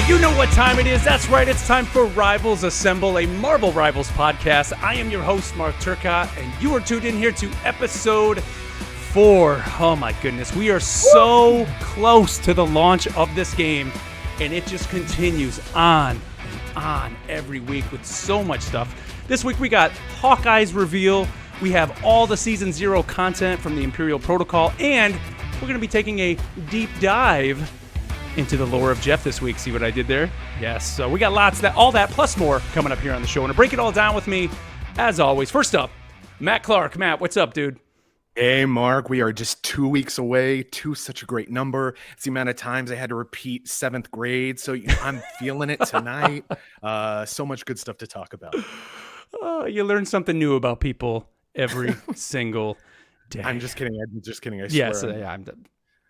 You know what time it is. That's right. It's time for Rivals Assemble, a Marvel Rivals podcast. I am your host, Mark Turcott, and you are tuned in here to episode 4. Oh my goodness. We are so close to the launch of this game, and it just continues on and on every week with so much stuff. This week we got Hawkeye's reveal. We have all the Season 0 content from the Imperial Protocol, and we're going to be taking a deep dive into the lore of Jeff this week. See what I did there? Yes. So we got all that plus more coming up here on the show. And to break it all down with me, as always, first up, Matt Clark. Matt, what's up, dude? Hey, Mark. We are just 2 weeks away. 2 is such a great number. It's the amount of times I had to repeat 7th grade. So I'm feeling it tonight. So much good stuff to talk about. You learn something new about people every single day. I'm just kidding. I swear. Yes. I'm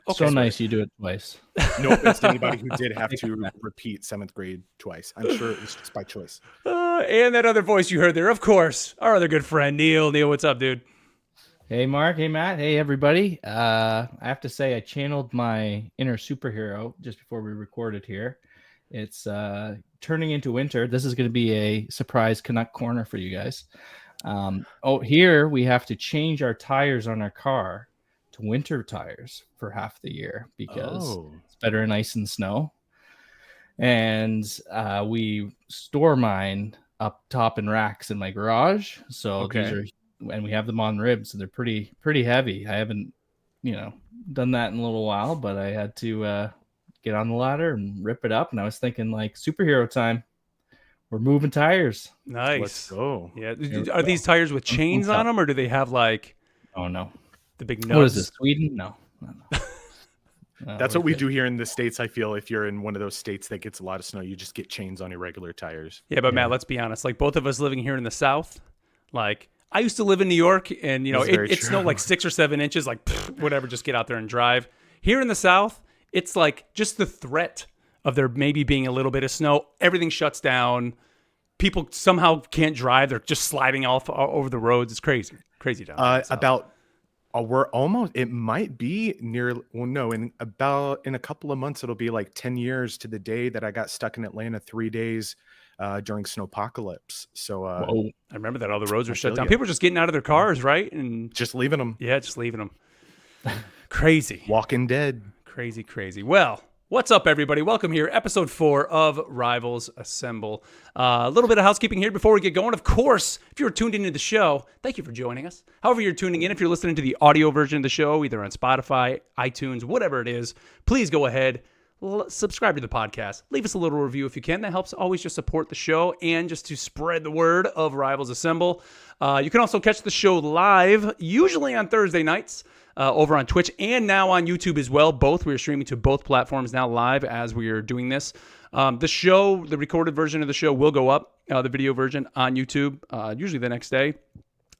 Okay, so nice you do it twice. No offense to anybody who did have to repeat 7th grade twice. I'm sure it was just by choice. And that other voice you heard there, of course, our other good friend, Neil. Neil, what's up, dude? Hey, Mark. Hey, Matt. Hey, everybody. I have to say I channeled my inner superhero just before we recorded here. It's turning into winter. This is going to be a surprise Canuck corner for you guys. Here we have to change our tires on our car to winter tires for half the year because it's better in ice and snow. And we store mine up top in racks in my garage. So these are, and we have them on ribs, so they're pretty heavy. I haven't, done that in a little while, but I had to get on the ladder and rip it up. And I was thinking like superhero time. We're moving tires. Nice. Let's go. Yeah. Are these tires with chains on them, or do they have like? Oh no. The big nubs. What is this, Sweden? No. That's what we do here in the States. I feel if you're in one of those states that gets a lot of snow, you just get chains on your regular tires. Yeah, but Matt, let's be honest. Like both of us living here in the South, like I used to live in New York, and it snowed like 6 or 7 inches. Like whatever, just get out there and drive. Here in the South, it's like just the threat of there maybe being a little bit of snow. Everything shuts down. People somehow can't drive. They're just sliding off over the roads. It's crazy down there. We're almost, it might be near, in a couple of months, it'll be like 10 years to the day that I got stuck in Atlanta 3 days during snowpocalypse. So I remember that all the roads were shut down. People were just getting out of their cars, right? And just leaving them. Yeah, just leaving them. Crazy. Walking dead. Crazy. Well, what's up, everybody? Welcome here, episode 4 of Rivals Assemble. A little bit of housekeeping here before we get going. Of course, if you're tuned into the show, thank you for joining us. However you're tuning in, if you're listening to the audio version of the show, either on Spotify, iTunes, whatever it is, please go ahead, subscribe to the podcast. Leave us a little review if you can. That helps always just support the show and just to spread the word of Rivals Assemble. You can also catch the show live, usually on Thursday nights, over on Twitch and now on YouTube as well. Both. We are streaming to both platforms now live as we are doing this. The recorded version of the show will go up, the video version on YouTube, usually the next day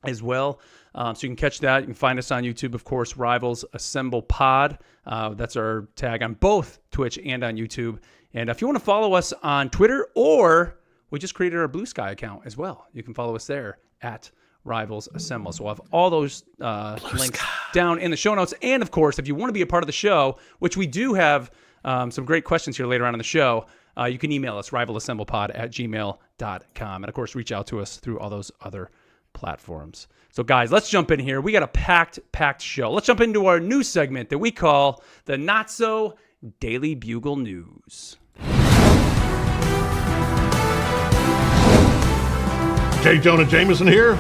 as well. So you can catch that. You can find us on YouTube, of course, Rivals Assemble Pod. That's our tag on both Twitch and on YouTube. And if you want to follow us on Twitter, or we just created our Blue Sky account as well. You can follow us there at Rivals Assemble. So we'll have all those links down in the show notes. And of course, if you want to be a part of the show, which we do have some great questions here later on in the show, you can email us, rivalassemblepod@gmail.com. And of course, reach out to us through all those other platforms. So guys, let's jump in here. We got a packed show. Let's jump into our new segment that we call the Not So Daily Bugle News. J. Jonah Jameson here.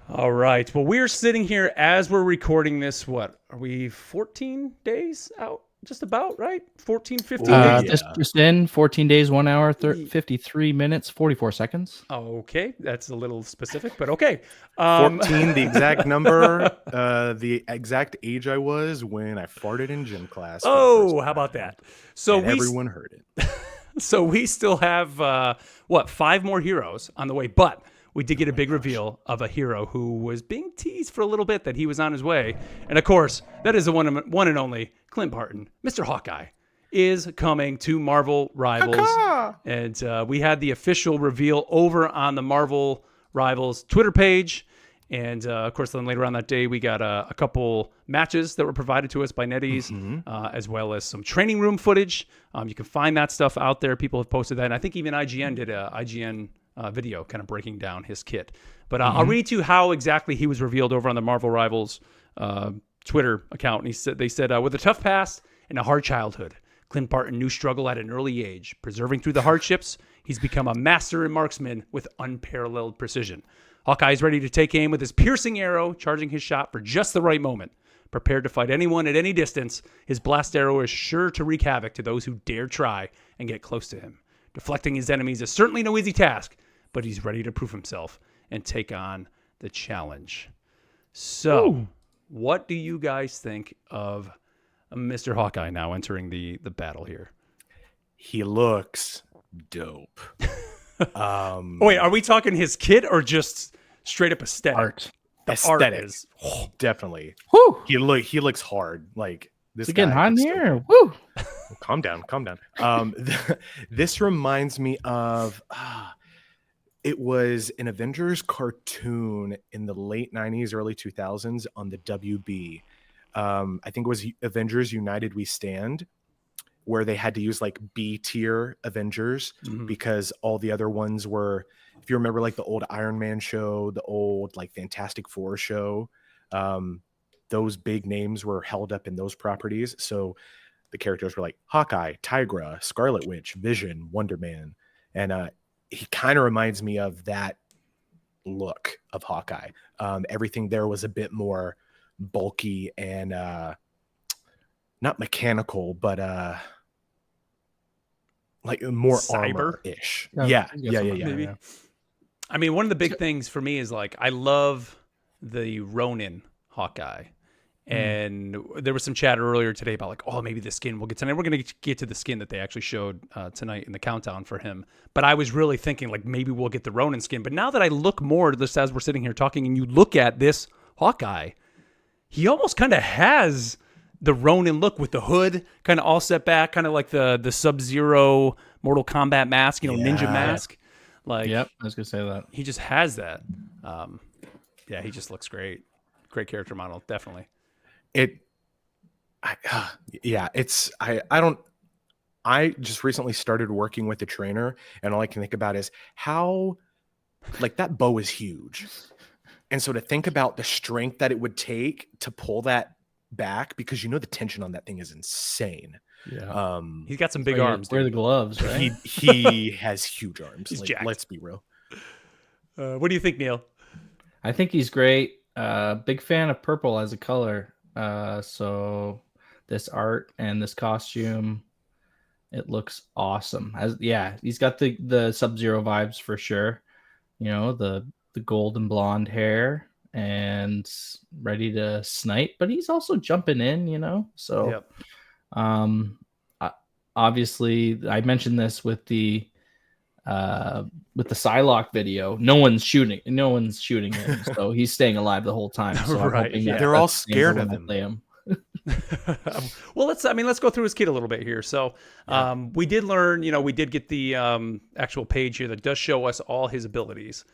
All right. Well, we're sitting here as we're recording this. What are we? 14 days out? Just about, right? 14, 15 days. Just in 14 days, 1 hour, 53 minutes, 44 seconds. Okay. That's a little specific, but okay. 14, the exact number, the exact age I was when I farted in gym class. Oh, how about that? So everyone heard it. So we still have, 5 more heroes on the way, but we did get a big reveal of a hero who was being teased for a little bit that he was on his way. And of course, that is the one and only Clint Barton. Mr. Hawkeye is coming to Marvel Rivals. And we had the official reveal over on the Marvel Rivals Twitter page. And of course, then later on that day, we got a couple matches that were provided to us by NetEase, as well as some training room footage. You can find that stuff out there. People have posted that. And I think even IGN did a IGN video kind of breaking down his kit. But I'll read to you how exactly he was revealed over on the Marvel Rivals Twitter account. And they said, with a tough past and a hard childhood, Clint Barton knew struggle at an early age. Persevering through the hardships, he's become a master and marksman with unparalleled precision. Hawkeye is ready to take aim with his piercing arrow, charging his shot for just the right moment. Prepared to fight anyone at any distance, his blast arrow is sure to wreak havoc to those who dare try and get close to him. Deflecting his enemies is certainly no easy task, but he's ready to prove himself and take on the challenge. So, what do you guys think of Mr. Hawkeye now entering the battle here? He looks dope. Wait, are we talking his kit or just straight up aesthetic? Art. The Aesthetic. art is Definitely. Whew. He looks hard. Like this It's getting guy hot in is here. Woo. calm down. This reminds me of it was an Avengers cartoon in the late 90s, early 2000s on the WB. I think it was Avengers United We Stand, where they had to use like B tier Avengers because all the other ones were, if you remember like the old Iron Man show, the old like Fantastic Four show, those big names were held up in those properties. So the characters were like Hawkeye, Tigra, Scarlet Witch, Vision, Wonder Man. And he kind of reminds me of that look of Hawkeye. Everything there was a bit more bulky and not mechanical, but like more Cyber? armor-ish. Yeah. Yeah. I mean, one of the big things for me is like I love the Ronin Hawkeye. And there was some chatter earlier today about like, oh, maybe the skin we'll get tonight. We're going to get to the skin that they actually showed tonight in the countdown for him. But I was really thinking like maybe we'll get the Ronin skin. But now that I look more just as we're sitting here talking and you look at this Hawkeye, he almost kind of has the Ronin look with the hood kind of all set back, kind of like the Sub-Zero Mortal Kombat mask, ninja mask. Like, Yep, I was gonna say that. he just has that. He just looks great. Great character model, definitely. I just recently started working with a trainer, and all I can think about is how, like, that bow is huge. And so to think about the strength that it would take to pull that back, because the tension on that thing is insane. Yeah. He's got some big arms. Wear the gloves, right? He has huge arms. He's Like, jacked. let's be real. What do you think, Neil? I think he's great. Big fan of purple as a color. So this art and this costume, it looks awesome. He's got the Sub-Zero vibes for sure. The golden blonde hair and ready to snipe, but he's also jumping in, So Yep. Obviously I mentioned this with the Psylocke video. No one's shooting him, so he's staying alive the whole time. So I'm Right, hoping yeah. that They're all that's the scared same of when I play him. Well, let's go through his kit a little bit here. So, we did learn, we did get the actual page here that does show us all his abilities.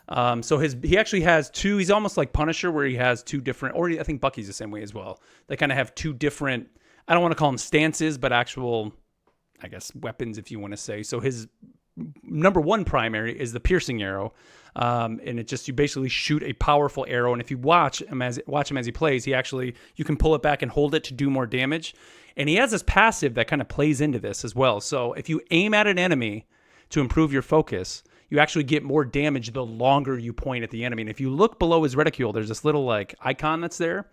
So he actually has two. He's almost like Punisher, where he has two different, or I think Bucky's the same way as well. They kind of have two different. I don't want to call them stances, but actual, I guess, weapons, if you want to say. So his number one primary is the piercing arrow, and you basically shoot a powerful arrow. And if you watch him as he plays, you can pull it back and hold it to do more damage. And he has this passive that kind of plays into this as well. So if you aim at an enemy to improve your focus, you actually get more damage the longer you point at the enemy. And if you look below his reticule, there's this little like icon that's there.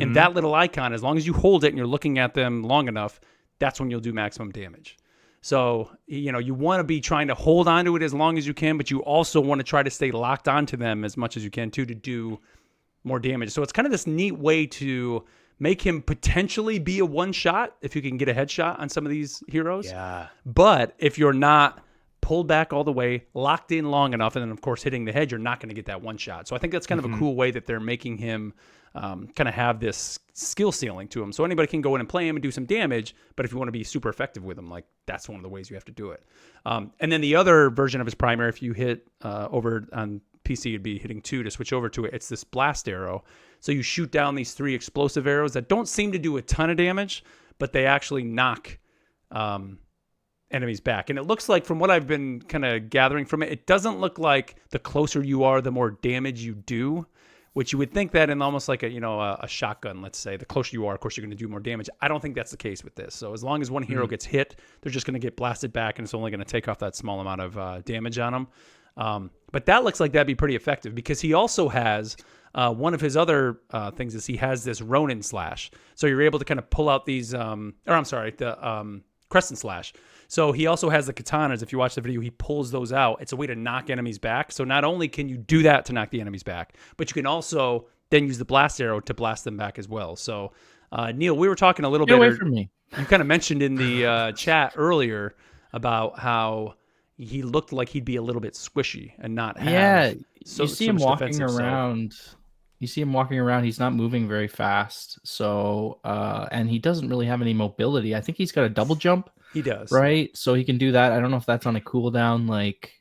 And that little icon, as long as you hold it and you're looking at them long enough, that's when you'll do maximum damage. So, you want to be trying to hold on to it as long as you can, but you also want to try to stay locked onto them as much as you can too, to do more damage. So it's kind of this neat way to make him potentially be a one shot if you can get a headshot on some of these heroes. Yeah. But if you're not pulled back all the way, locked in long enough, and then of course hitting the head, you're not going to get that one shot. So I think that's kind of a cool way that they're making him kind of have this skill ceiling to him. So anybody can go in and play him and do some damage, but if you want to be super effective with him, like that's one of the ways you have to do it. And then the other version of his primary, if you hit over on PC, it'd be hitting 2 to switch over to it. It's this blast arrow. So you shoot down these 3 explosive arrows that don't seem to do a ton of damage, but they actually knock enemies back. And it looks like, from what I've been kind of gathering from it, it doesn't look like the closer you are, the more damage you do, which you would think that in almost like a shotgun, let's say. The closer you are, of course, you're going to do more damage. I don't think that's the case with this. So as long as one hero gets hit, they're just going to get blasted back, and it's only going to take off that small amount of damage on them. But that looks like that'd be pretty effective, because he also has one of his other things is he has this Ronin slash. So you're able to kind of pull out these, the Crescent slash. So he also has the katanas. If you watch the video, he pulls those out. It's a way to knock enemies back. So not only can you do that to knock the enemies back, but you can also then use the blast arrow to blast them back as well. So, Neil, we were talking a little bit. Get away from me. You kind of mentioned in the chat earlier about how he looked like he'd be a little bit squishy and not have. You see him walking around. You see him walking around. He's not moving very fast. So, and he doesn't really have any mobility. I think he's got a double jump. He does. Right. So he can do that. I don't know if that's on a cooldown like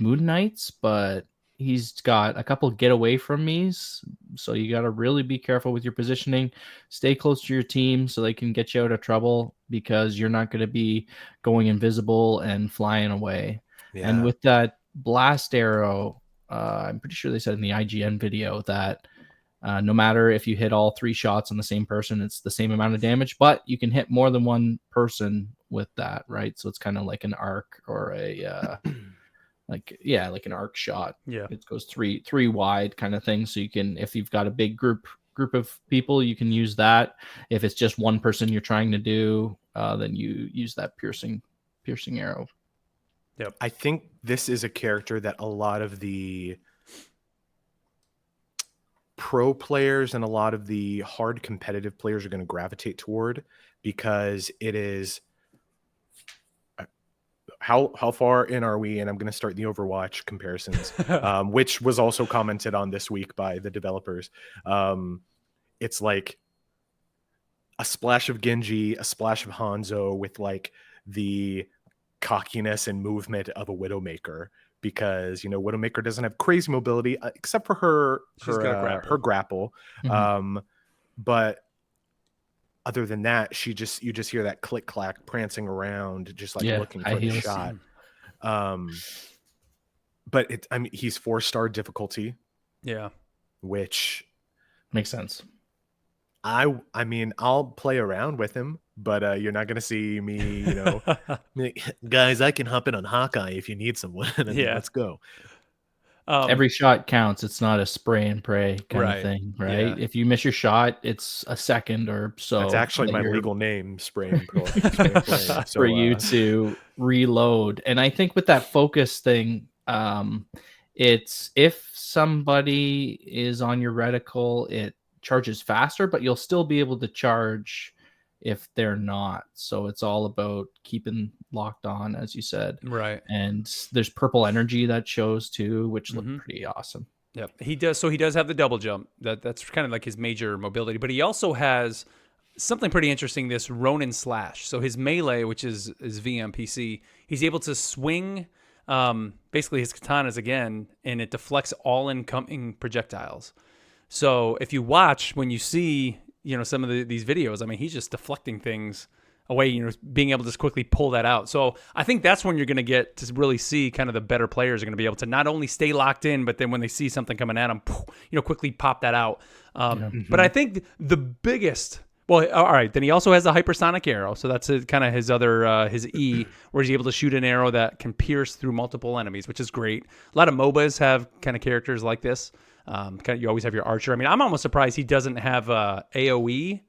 Moon Knights, but he's got a couple get away from me's. So you got to really be careful with your positioning. Stay close to your team so they can get you out of trouble, because you're not going to be going invisible and flying away. Yeah. And with that blast arrow, I'm pretty sure they said in the IGN video that no matter if you hit all 3 shots on the same person, it's the same amount of damage, but you can hit more than one person with that, right? So it's kind of like an arc or a like an arc shot. Yeah, it goes three wide kind of thing. So you can, if you've got a big group of people, you can use that. If it's just one person you're trying to do, then you use that piercing arrow. Yep. I think this is a character that a lot of the pro players and a lot of the hard competitive players are going to gravitate toward, because it is how far in are we? And I'm going to start the Overwatch comparisons, which was also commented on this week by the developers. It's like a splash of Genji, a splash of Hanzo, with like the cockiness and movement of a Widowmaker, because Widowmaker doesn't have crazy mobility except for her grapple. Mm-hmm. But other than that, you just hear that click clack prancing around, just like looking for the shot. But he's 4-star difficulty. Yeah, which makes sense. I mean, I'll play around with him, but you're not going to see me, guys, I can hop in on Hawkeye if you need someone. Let's go. Every shot counts. It's not a spray and pray kind of thing, right? Yeah. If you miss your shot, it's a second or so. That's actually my legal name, spray and pray. So, for you to reload. And I think with that focus thing, it's if somebody is on your reticle, it charges faster, but you'll still be able to charge if they're not. So it's all about keeping locked on, as you said. Right. And there's purple energy that shows too, which look pretty awesome. Yep. He does. So he does have the double jump. That's kind of like his major mobility, but he also has something pretty interesting, this Ronin slash. So his melee, which is VMPC, he's able to swing basically his katanas again, and it deflects all incoming projectiles. So if you watch, when you see, some of these videos, I mean, he's just deflecting things away, being able to just quickly pull that out. So I think that's when you're going to get to really see kind of the better players are going to be able to not only stay locked in, but then when they see something coming at them, quickly pop that out. But I think the biggest, well, all right, then he also has a hypersonic arrow. So that's kind of his other, his E, where he's able to shoot an arrow that can pierce through multiple enemies, which is great. A lot of MOBAs have kind of characters like this. You always have your archer. I mean, I'm almost surprised he doesn't have a AoE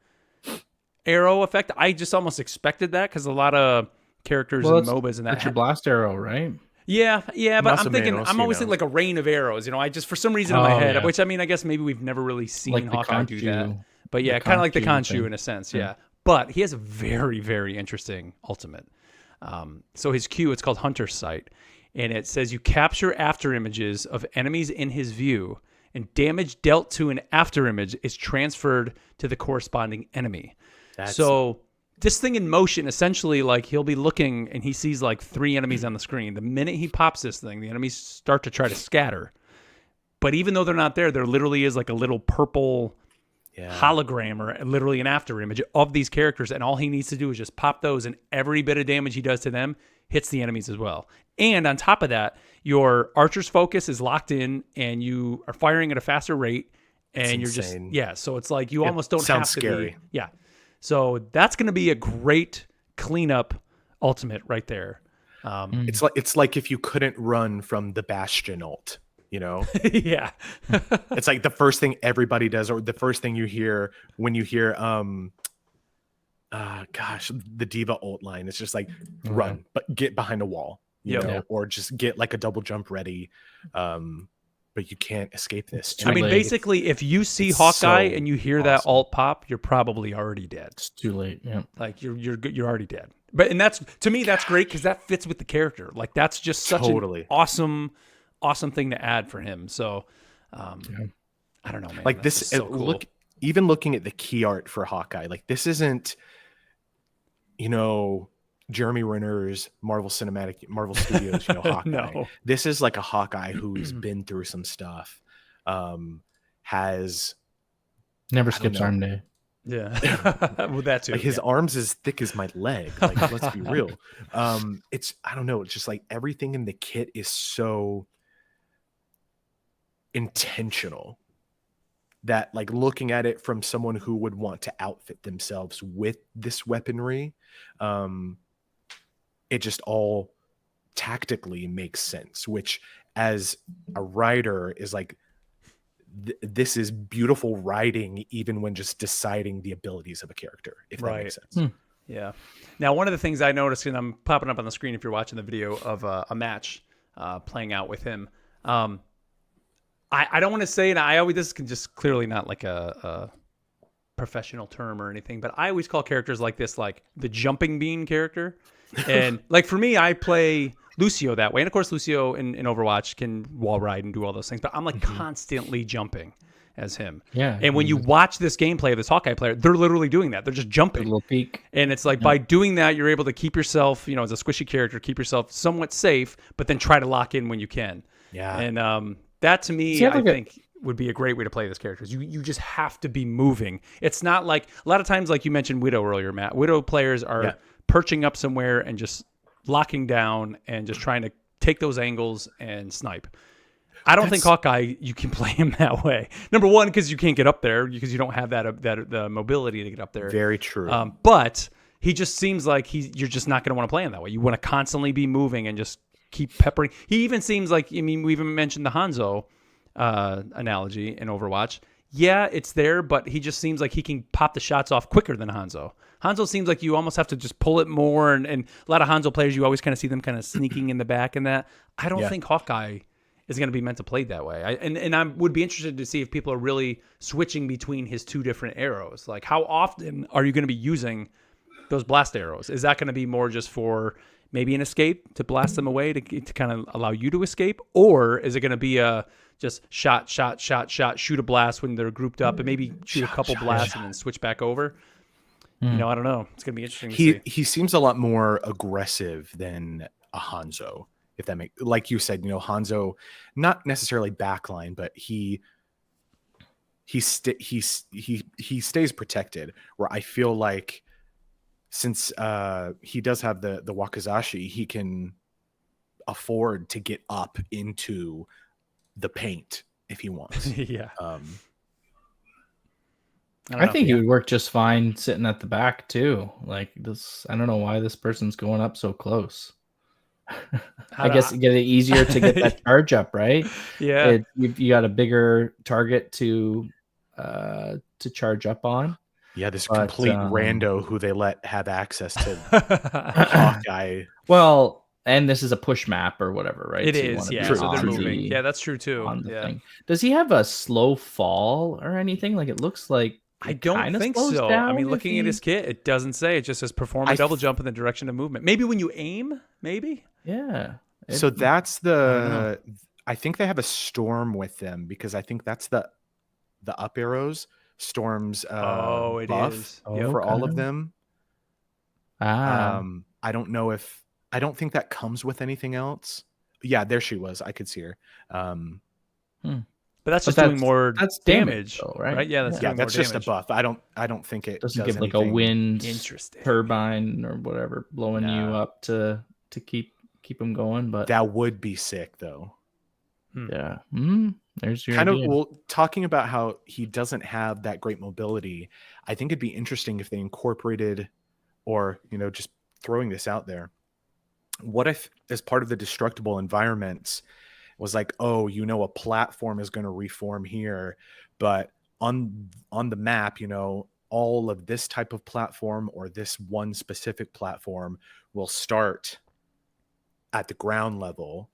arrow effect. I just almost expected that, because a lot of characters in MOBAs and that. That's your blast arrow, right? Yeah, but I'm always thinking like a rain of arrows. I just, for some reason in my head, which I mean, I guess maybe we've never really seen like Hawkeye do that. But yeah, kind of like the Khonshu in a sense, yeah. But he has a very, very interesting ultimate. So his Q, it's called Hunter's Sight, and it says you capture after images of enemies in his view, and damage dealt to an after image is transferred to the corresponding enemy. So this thing in motion, essentially, like he'll be looking and he sees like 3 enemies on the screen. The minute he pops this thing, the enemies start to try to scatter. But even though they're not there literally is like a little purple hologram or literally an after image of these characters. And all he needs to do is just pop those, and every bit of damage he does to them hits the enemies as well. And on top of that, your archer's focus is locked in and you are firing at a faster rate. And you're insane. just, so it's like you almost don't sounds have to scary. be. Yeah. So that's going to be a great cleanup ultimate right there. It's like if you couldn't run from the Bastion ult, Yeah. It's like the first thing everybody does, or the first thing you hear when you hear the Diva ult line. It's just like run, but get behind a wall, you know, or just get like a double jump ready. But you can't escape this. I mean, basically, if you see Hawkeye and you hear that alt pop, you're probably already dead. It's too late. Yeah, like you're already dead. But that's, to me, that's great because that fits with the character. Like that's just such an awesome thing to add for him. So, I don't know, man. Like this, so cool. Even looking at the key art for Hawkeye, like this isn't, Jeremy Renner's Marvel Studios, Hawkeye. No. This is like a Hawkeye who's been through some stuff, has never skips arm day. Yeah. Well, that too. Like his arms as thick as my leg. Like, let's be real. It's, I don't know. It's just like everything in the kit is so intentional that, like, looking at it from someone who would want to outfit themselves with this weaponry, it just all tactically makes sense, which as a writer is like, this is beautiful writing, even when just deciding the abilities of a character, if that makes sense. Yeah. Now, one of the things I noticed, and I'm popping up on the screen if you're watching the video of a match playing out with him. I don't want to say, and this is just clearly not like a professional term or anything, but I always call characters like this, like the jumping bean character. And like for me, I play Lucio that way. And of course, Lucio in Overwatch can wall ride and do all those things, but I'm like constantly jumping as him. Yeah. And when you watch this gameplay of this Hawkeye player, they're literally doing that. They're just jumping. A little peek. And it's like by doing that, you're able to keep yourself, as a squishy character, keep yourself somewhat safe, but then try to lock in when you can. Yeah. And that to me, I think would be a great way to play this character. You just have to be moving. It's not like a lot of times, like you mentioned Widow earlier, Matt. Widow players are perching up somewhere and just locking down and just trying to take those angles and snipe. I don't think Hawkeye, you can play him that way. Number one, because you can't get up there because you don't have the mobility to get up there. Very true. But he just seems like you're just not going to want to play him that way. You want to constantly be moving and just keep peppering. He even seems like, we even mentioned the Hanzo analogy in Overwatch. Yeah, it's there, but he just seems like he can pop the shots off quicker than Hanzo. Hanzo seems like you almost have to just pull it more, and a lot of Hanzo players, you always kind of see them kind of sneaking in the back and that. I don't think Hawkeye is going to be meant to play that way. And I would be interested to see if people are really switching between his two different arrows. Like, how often are you going to be using those blast arrows? Is that going to be more just for maybe an escape to blast them away to kind of allow you to escape? Or is it going to be just shot, shoot a blast when they're grouped up and maybe shoot a couple blasts and then switch back over? I don't know. It's going to be interesting to see. He seems a lot more aggressive than a Hanzo, if that makes, like you said, Hanzo, not necessarily backline, but he stays protected, where I feel like since he does have the Wakizashi, he can afford to get up into the paint if he wants. Yeah. I think he would work just fine sitting at the back too. Like this, I don't know why this person's going up so close. I guess you get it easier to get that charge up, right? Yeah. You got a bigger target to charge up on. Yeah, this complete rando who they let have access to Hawkeye. Well, and this is a push map or whatever, right? It is, yeah. So they're moving. Yeah, that's true too. Thing. Does he have a slow fall or anything? Like it looks like I don't think so. I mean, looking at his kit, it doesn't say. It just says perform a double jump in the direction of movement. Maybe when you aim, maybe. Yeah. So that's I think they have a storm with them because I think that's the up arrows. Storm's buff for all of them. I don't know if I don't think that comes with anything else. Yeah, there she was. I could see her. But that's But just doing more that's damage, though, right? right? Yeah, that's Yeah, doing more that's just a damage. buff. I don't think it Doesn't does give like a anything. wind Interesting. turbine or whatever blowing you up to keep them going. But That would be sick though. yeah, there's your Kind of idea. well, talking about how he doesn't have that great mobility. I think it'd be interesting if they incorporated, or just throwing this out there. What if, as part of the destructible environments, was like, oh, a platform is going to reform here, but on the map, all of this type of platform or this one specific platform will start at the ground level.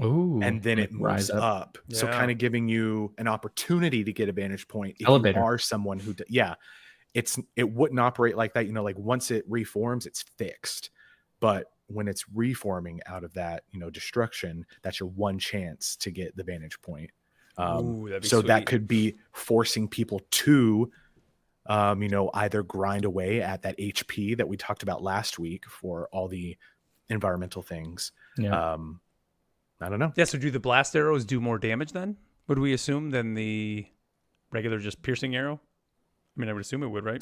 Ooh, And then it moves up. So kind of giving you an opportunity to get a vantage point if Elevator. you are someone who it wouldn't operate like that. Like once it reforms, it's fixed. But when it's reforming out of that, destruction, that's your one chance to get the vantage point. That'd be so sweet. that could be forcing people to either grind away at that HP that we talked about last week for all the environmental things. I don't know. Yeah, so do the blast arrows do more damage then? Would we assume than the regular just piercing arrow? I mean, I would assume it would, right?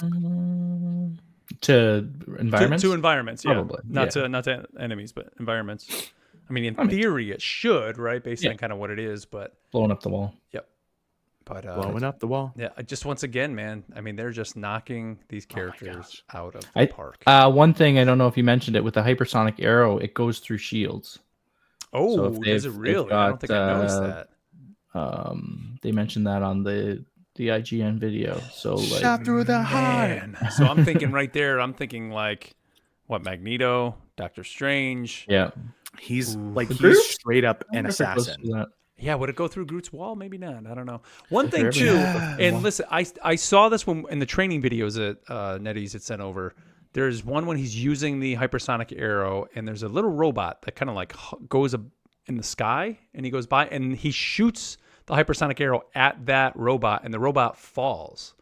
To environments? To environments, yeah. Probably. Not to enemies, but environments. I mean, in theory, it should, right? Based on kind of what it is, but blowing up the wall. Yep. But blowing up the wall. Yeah, just once again, man. I mean, they're just knocking these characters out of the park. One thing, I don't know if you mentioned it, with the hypersonic arrow, it goes through shields. Oh, so does it really? I don't think I noticed that. They mentioned that on the IGN video. So shot through the heart. So I'm thinking right there. I'm thinking like, what, Magneto, Doctor Strange. Yeah, he's he's straight up an assassin. Yeah, would it go through Groot's wall? Maybe not. I don't know. One thing too, and listen, I saw this one in the training videos that Nettie's had sent over. There's one when he's using the hypersonic arrow, and there's a little robot that kind of like goes in the sky, and he goes by, and he shoots the hypersonic arrow at that robot, and the robot falls.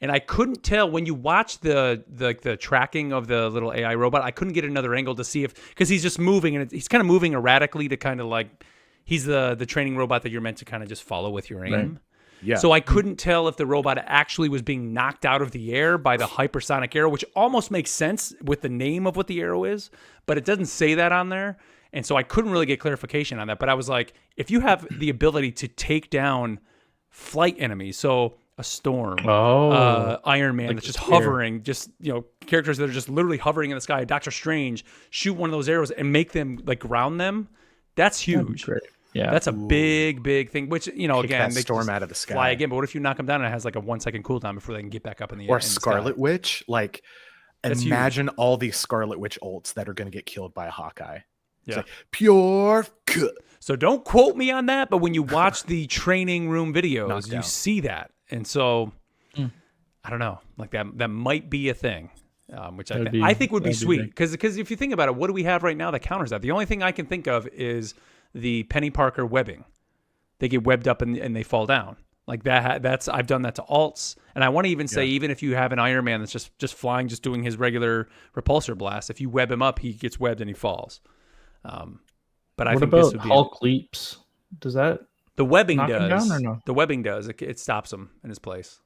And I couldn't tell when you watch the tracking of the little AI robot. I couldn't get another angle to see because he's just moving, and he's kind of moving erratically to kind of like he's the training robot that you're meant to kind of just follow with your aim. Right. Yeah. So I couldn't tell if the robot actually was being knocked out of the air by the hypersonic arrow, which almost makes sense with the name of what the arrow is, but it doesn't say that on there. And so I couldn't really get clarification on that. But I was like, if you have the ability to take down flight enemies, so a Storm, Iron Man that's just hovering, just characters that are just literally hovering in the sky, Doctor Strange, shoot one of those arrows and make them like ground them, that's huge. Yeah, that's a big thing. Which again, they Storm out of the sky, fly again. But what if you knock them down and it has like a 1 second cooldown before they can get back up in the air? Or Scarlet Witch, like that's imagine huge. All these Scarlet Witch ults that are going to get killed by a Hawkeye. Yeah, like, pure good. So don't quote me on that, but when you watch the training room videos, you see that, and so I don't know, like that might be a thing. Which I think would be sweet because if you think about it, what do we have right now that counters that? The only thing I can think of is the Penny Parker webbing. They get webbed up and they fall down like that. That's I've done that to alts, and I want to even say even if you have an Iron Man that's just flying, just doing his regular repulsor blast, if you web him up, he gets webbed and he falls. But I think this would be Hulk leaps. Does that the webbing knock him does? Down or no? The webbing does. It stops him in his place.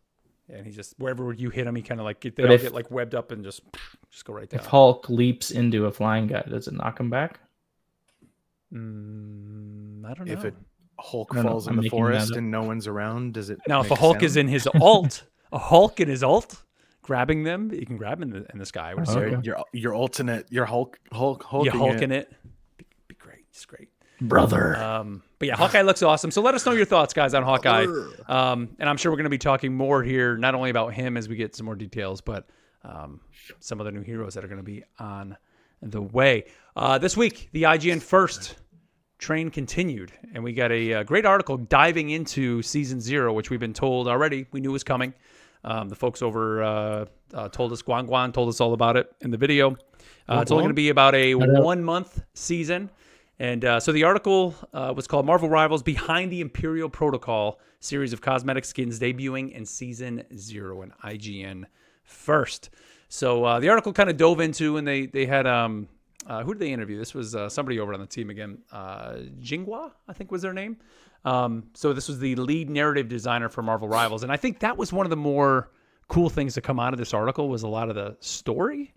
And he just wherever you hit him, he kind of like they all get like webbed up and just go right down. If Hulk leaps into a flying guy, does it knock him back? I don't know. If Hulk falls in the forest and no one's around, does it? Now, if a Hulk is in his ult, a Hulk in his ult, grabbing them, you can grab him in the sky. You're ulting it. You're Hulking it. Be great. It's great. Brother. But yeah, Hawkeye looks awesome. So let us know your thoughts, guys, on Hawkeye. And I'm sure we're going to be talking more here, not only about him as we get some more details, but some of the new heroes that are going to be on the way. This week, the IGN First train continued, and we got a great article diving into Season 0, which we've been told already. We knew was coming. The folks over told us, Guan told us all about it in the video. It's only going to be about a 1 month season. And so the article was called Marvel Rivals Behind the Imperial Protocol, series of cosmetic skins debuting in Season 0 and IGN First. So the article kind of dove into, and they had who did they interview? This was somebody over on the team again. Jinghua, I think was their name. So this was the lead narrative designer for Marvel Rivals, and I think that was one of the more cool things to come out of this article was a lot of the story.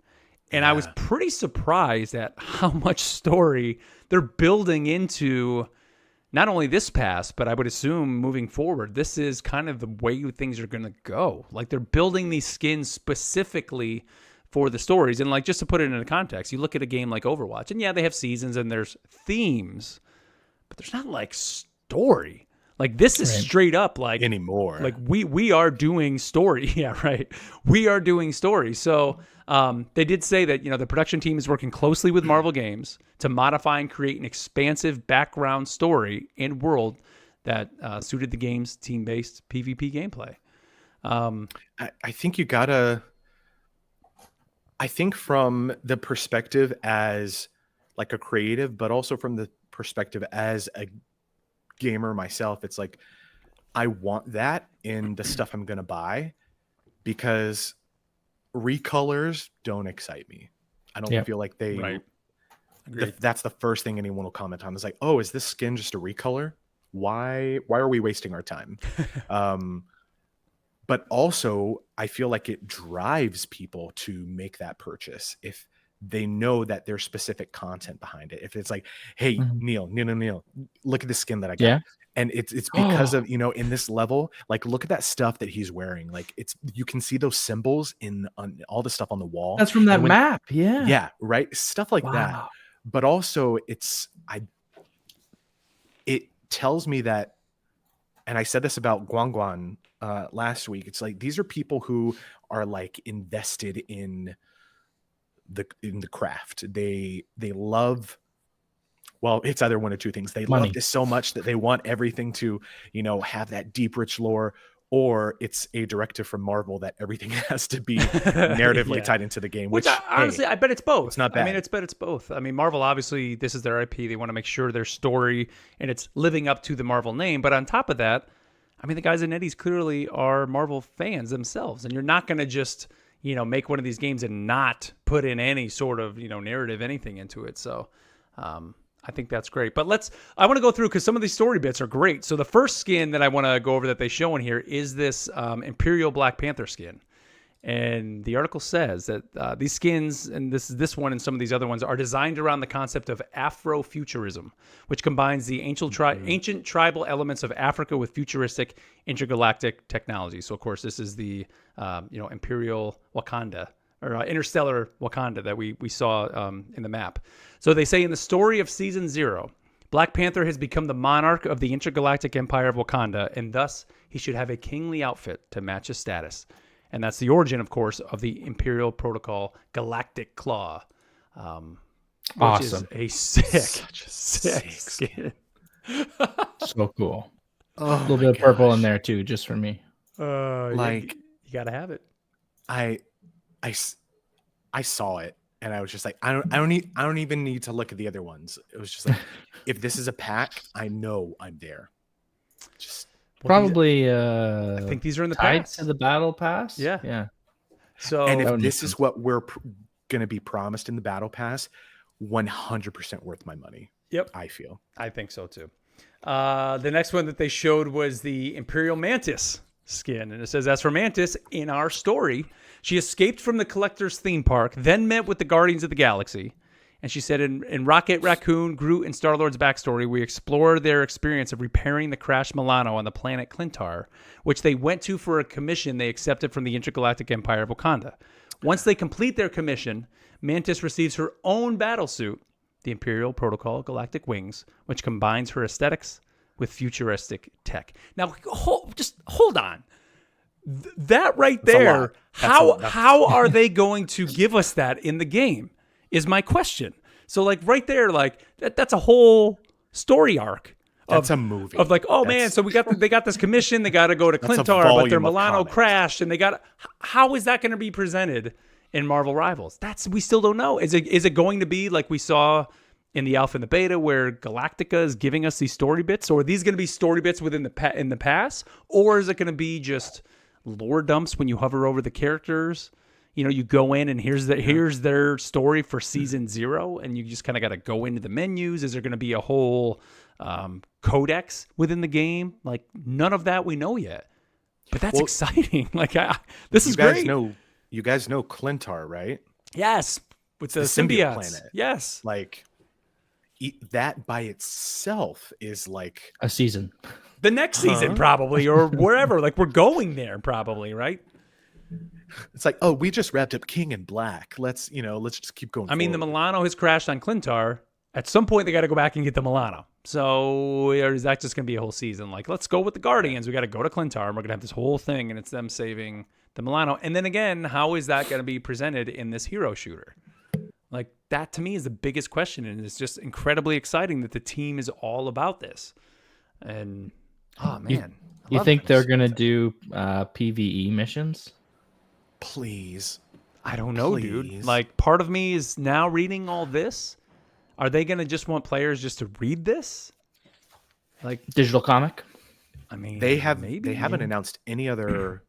And I was pretty surprised at how much story they're building into not only this pass, but I would assume moving forward, this is kind of the way things are going to go. Like they're building these skins specifically for the stories. And like, just to put it into context, you look at a game like Overwatch, and yeah, they have seasons and there's themes, but there's not like story. Like this is straight up like anymore. Like we are doing story. Yeah, right. We are doing story. So they did say that, the production team is working closely with Marvel Games to modify and create an expansive background story and world that suited the game's team-based PvP gameplay. I think you gotta. I think from the perspective as like a creative, but also from the perspective as a gamer myself, it's like I want that in the stuff I'm gonna buy, because recolors don't excite me. I don't feel like they. Right. That's the first thing anyone will comment on. Is like, oh, is this skin just a recolor? Why are we wasting our time? But also, I feel like it drives people to make that purchase if they know that there's specific content behind it. If it's like, hey, Neil, look at the skin that I got. Yeah. And it's because of, in this level, like, look at that stuff that he's wearing. Like, you can see those symbols on all the stuff on the wall. That's from that map. Yeah. Yeah. Right. Stuff like that. But also it tells me that, and I said this about Guangguan last week. It's like, these are people who are like invested in the craft. They love, well, it's either one of two things. They love this so much that they want everything to, have that deep, rich lore, or it's a directive from Marvel that everything has to be narratively tied into the game. Which honestly, I bet it's both. It's not bad. I bet it's both. I mean, Marvel, obviously, this is their IP. They want to make sure their story and it's living up to the Marvel name. But on top of that, I mean, the guys in Eddie's clearly are Marvel fans themselves. And you're not going to just, make one of these games and not put in any sort of, narrative, anything into it. So, I think that's great. But I want to go through, because some of these story bits are great. So the first skin that I want to go over that they show in here is this Imperial Black Panther skin. And the article says that these skins, and this one and some of these other ones, are designed around the concept of Afrofuturism, which combines the ancient tribal elements of Africa with futuristic intergalactic technology. So, of course, this is the Imperial Wakanda, or Interstellar Wakanda that we saw in the map. So they say in the story of Season 0, Black Panther has become the monarch of the intergalactic empire of Wakanda, and thus he should have a kingly outfit to match his status. And that's the origin, of course, of the Imperial Protocol Galactic Claw. Which is a sick skin. So cool. A little bit of purple in there, too, just for me. You got to have it. I saw it and I was just like, I don't even need to look at the other ones. It was just like, if this is a pack, I know I'm there. Just probably. I think these are in the tied pass. to the battle pass. Yeah. So, and if this is what we're going to be promised in the battle pass, 100% worth my money. Yep, I think so too. The next one that they showed was the Imperial Mantis skin, and it says, as for Mantis, in our story, she escaped from the Collector's theme park, then met with the Guardians of the Galaxy. And she said, in Rocket Raccoon, Groot, and Star-Lord's backstory, we explore their experience of repairing the crashed Milano on the planet Clintar, which they went to for a commission they accepted from the Intergalactic Empire of Wakanda. Once they complete their commission, Mantis receives her own battlesuit, the Imperial Protocol Galactic Wings, which combines her aesthetics with futuristic tech. Now, hold on. That right there, how are they going to give us that in the game is my question. So, like, right there, like, that's a whole story arc. That's a movie. Of like, man, so they got this commission, they got to go to Clintar, but their Milano crashed, and how is that going to be presented in Marvel Rivals? We still don't know. Is it going to be like we saw in the alpha and the beta, where Galactica is giving us these story bits, or are these going to be story bits within in the pass, or is it going to be just lore dumps when you hover over the characters? you go in and here's their story for season 0, and you just kind of got to go into the menus. Is there going to be a whole codex within the game? Like, none of that we know yet. But that's exciting. Like, this is great. You guys know Clintar, right? Yes, with the symbiote planet. Yes, like that by itself is like a season. The next season, probably, or wherever. Like, we're going there, probably, right? It's like, oh, we just wrapped up King in Black. Let's just keep going. I mean, the Milano has crashed on Clintar. At some point, they got to go back and get the Milano. So, or is that just going to be a whole season? Like, let's go with the Guardians. We got to go to Clintar, and we're going to have this whole thing, and it's them saving the Milano. And then again, how is that going to be presented in this hero shooter? Like, that to me is the biggest question, and it's just incredibly exciting that the team is all about this. And oh man, you think they're going to do PvE missions? Please. I don't know, dude. Like, part of me is now reading all this. Are they going to just want players just to read this? Like, digital comic? I mean, they haven't announced any other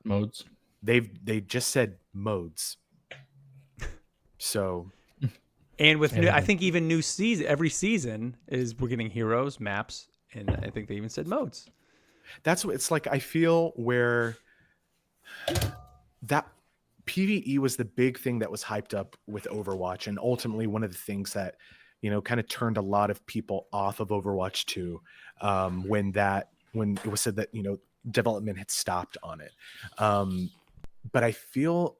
modes. They just said modes. So, and with I think even new season, every season we're getting heroes, maps, and I think they even said modes. That's what it's like. I feel where that PvE was the big thing that was hyped up with Overwatch, and ultimately one of the things that kind of turned a lot of people off of Overwatch 2 when it was said that development had stopped on it. But I feel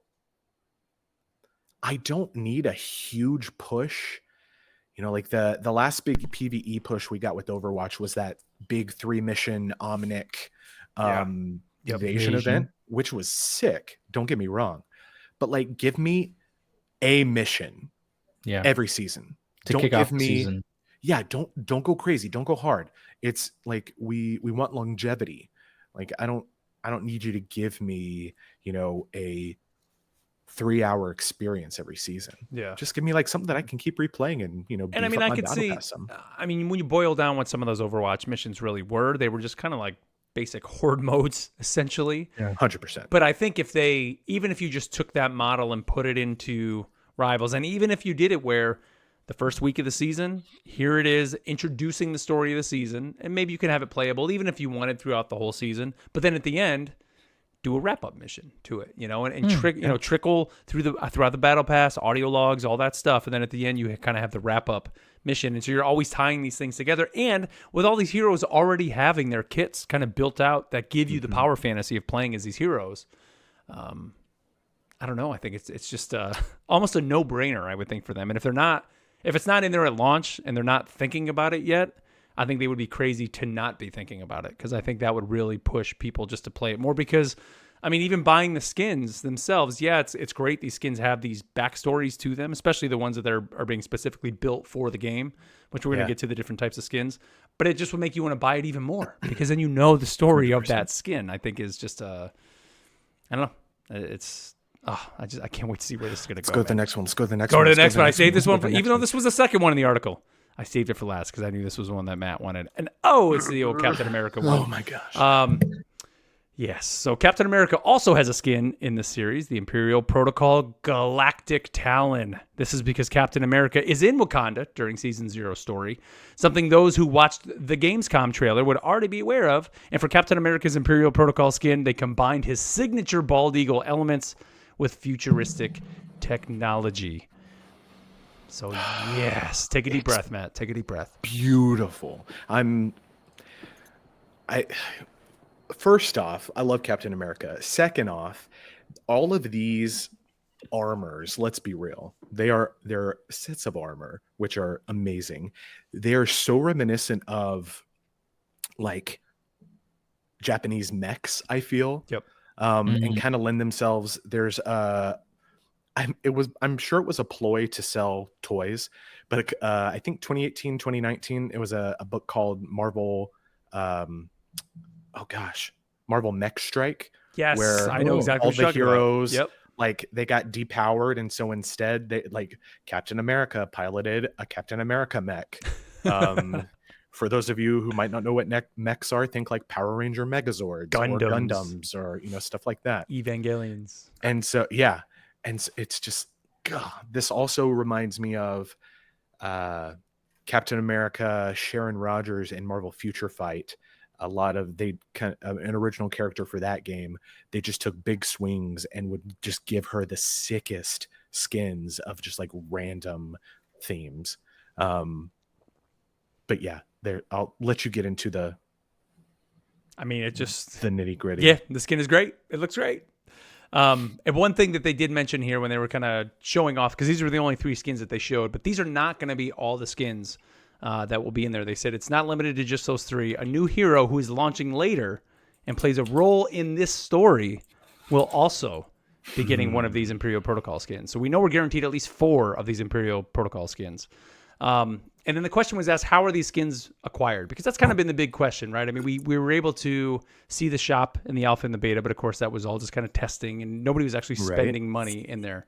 I don't need a huge push. Like the last big PvE push we got with Overwatch was that big 3-mission Omnic invasion event, which was sick. Don't get me wrong. But like, give me a mission every season. To kick off the season. Yeah, don't go crazy. Don't go hard. It's like we want longevity. Like, I don't need you to give me, a 3-hour experience every season. Yeah. Just give me like something that I can keep replaying and, and I mean, I could see, I mean, when you boil down what some of those Overwatch missions really were, they were just kind of like basic horde modes, essentially. Yeah, 100%. But I think even if you just took that model and put it into Rivals, and even if you did it where the first week of the season, here it is, introducing the story of the season, and maybe you can have it playable, even if you wanted throughout the whole season. But then at the end, do a wrap-up mission to it, and trickle throughout the battle pass, audio logs, all that stuff, and then at the end you kind of have the wrap-up mission, and so you're always tying these things together. And with all these heroes already having their kits kind of built out that give you the power fantasy of playing as these heroes, I don't know. I think it's just almost a no-brainer, I would think, for them. And if it's not in there at launch and they're not thinking about it yet, I think they would be crazy to not be thinking about it, because I think that would really push people just to play it more. Because, I mean, even buying the skins themselves, it's great. These skins have these backstories to them, especially the ones that are being specifically built for the game, which we're going to get to the different types of skins. But it just would make you want to buy it even more, because then the story 100%. Of that skin, I think, is just I don't know. It's I can't wait to see where this is going to go. Let's go to the next one. Go to the next one. I saved this one, even though this was the second one in the article. I saved it for last because I knew this was one that Matt wanted. And it's the old Captain America one. Oh my gosh. Yes. So Captain America also has a skin in this series, the Imperial Protocol Galactic Talon. This is because Captain America is in Wakanda during Season 0 story, something those who watched the Gamescom trailer would already be aware of. And for Captain America's Imperial Protocol skin, they combined his signature bald eagle elements with futuristic technology. So yes, take a deep breath, Matt. Take a deep breath. Beautiful. First off, I love Captain America. Second off, all of these armors, let's be real, they're sets of armor which are amazing. They are so reminiscent of like Japanese mechs, I feel. Yep. And kind of lend themselves. There's I'm sure it was a ploy to sell toys, but I think 2018, 2019, it was a book called Marvel Marvel Mech Strike. Yes, where I know exactly all the heroes yep. like they got depowered, and so instead they like Captain America piloted a Captain America mech for those of you who might not know what mechs are, think like Power Ranger Megazords or Gundams or stuff like that. Evangelions. And so it's just God, this also reminds me of Captain America, Sharon Rogers in Marvel Future Fight. A lot of an original character for that game. They just took big swings and would just give her the sickest skins of just like random themes. But yeah, I'll let you get into the nitty gritty. Yeah, the skin is great. It looks great. And one thing that they did mention here when they were kind of showing off, because these were the only 3 skins that they showed, but these are not going to be all the skins that will be in there. They said it's not limited to just those 3. A new hero who is launching later and plays a role in this story will also be getting one of these Imperial Protocol skins. So we know we're guaranteed at least 4 of these Imperial Protocol skins. And then the question was asked, how are these skins acquired? Because that's kind of been the big question, right? I mean, we were able to see the shop in the alpha and the beta, but of course that was all just kind of testing and nobody was actually spending money in there.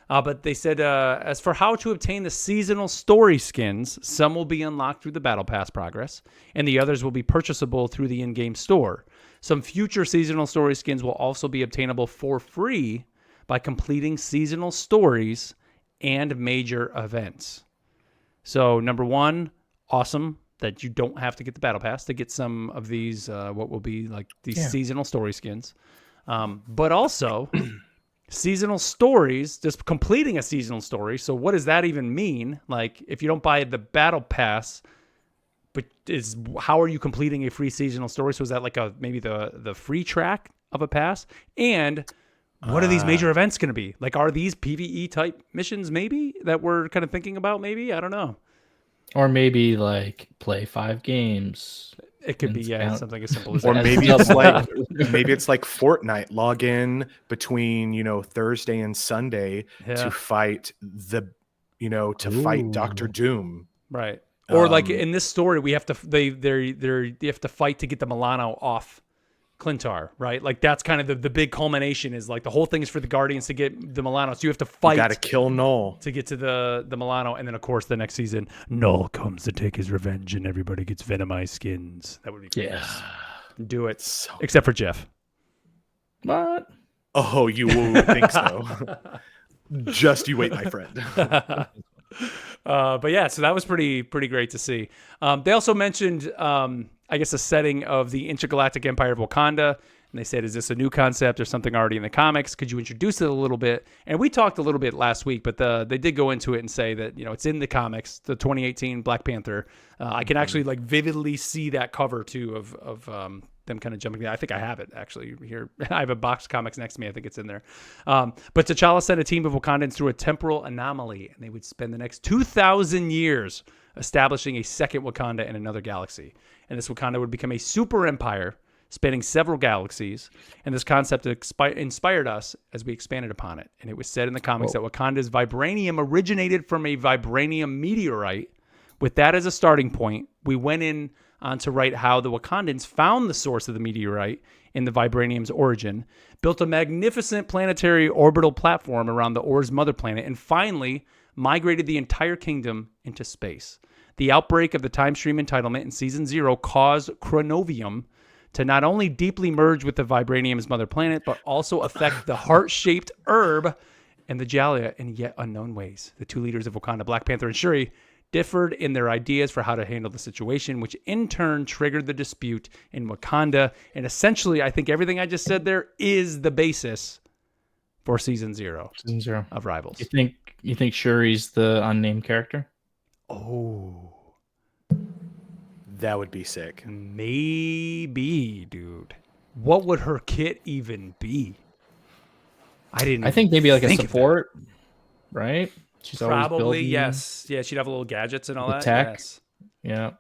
But they said, as for how to obtain the seasonal story skins, some will be unlocked through the Battle Pass progress, and the others will be purchasable through the in-game store. Some future seasonal story skins will also be obtainable for free by completing seasonal stories and major events. So, number 1, awesome that you don't have to get the Battle Pass to get some of these, what will be like these seasonal story skins. But also... seasonal stories, just completing a seasonal story. So what does that even mean? Like, if you don't buy the Battle Pass, but how are you completing a free seasonal story? So is that like maybe the free track of a pass? And what are these major events going to be? Like, are these PvE type missions maybe that we're kind of thinking about? Maybe, I don't know. Or maybe like play 5 games. It could be something as simple as or that. maybe it's like Fortnite. Log in between Thursday and Sunday to fight fight Doctor Doom. Right. Or like in this story, we have to they have to fight to get the Milano off Clintar, right? Like that's kind of the big culmination is like the whole thing is for the Guardians to get the Milano. So you have to fight. You got to kill Null to get to the Milano, and then of course the next season, Null comes to take his revenge, and everybody gets Venomized skins. That would be cool. Yes. Do it, except for Jeff. What? Oh, you would think so. Just you wait, my friend. But yeah, so that was pretty great to see. They also mentioned, I guess, a setting of the intergalactic empire of Wakanda. And they said, is this a new concept or something already in the comics? Could you introduce it a little bit? And we talked a little bit last week, but they did go into it and say that, it's in the comics, the 2018 Black Panther. I can actually like vividly see that cover too of them kind of jumping. I think I have it actually here. I have a box of comics next to me. I think it's in there. But T'Challa sent a team of Wakandans through a temporal anomaly, and they would spend the next 2,000 years establishing a second Wakanda in another galaxy. And this Wakanda would become a super empire spanning several galaxies. And this concept inspired us as we expanded upon it. And it was said in the comics that Wakanda's vibranium originated from a vibranium meteorite. With that as a starting point, we went on to write how the Wakandans found the source of the meteorite in the vibranium's origin, built a magnificent planetary orbital platform around the ore's mother planet, and finally migrated the entire kingdom into space. The outbreak of the time stream entitlement in Season 0 caused Chronovium to not only deeply merge with the vibranium's mother planet, but also affect the heart-shaped herb and the Jalia in yet unknown ways. The two leaders of Wakanda, Black Panther and Shuri, differed in their ideas for how to handle the situation, which in turn triggered the dispute in Wakanda. And essentially, I think everything I just said there is the basis for Season 0 of Rivals. You think Shuri's the unnamed character? Oh, that would be sick. Maybe, dude. What would her kit even be? I think maybe like a support, right? She's probably, yes. Yeah, she'd have little gadgets and all that. Tech. Yes. Yeah.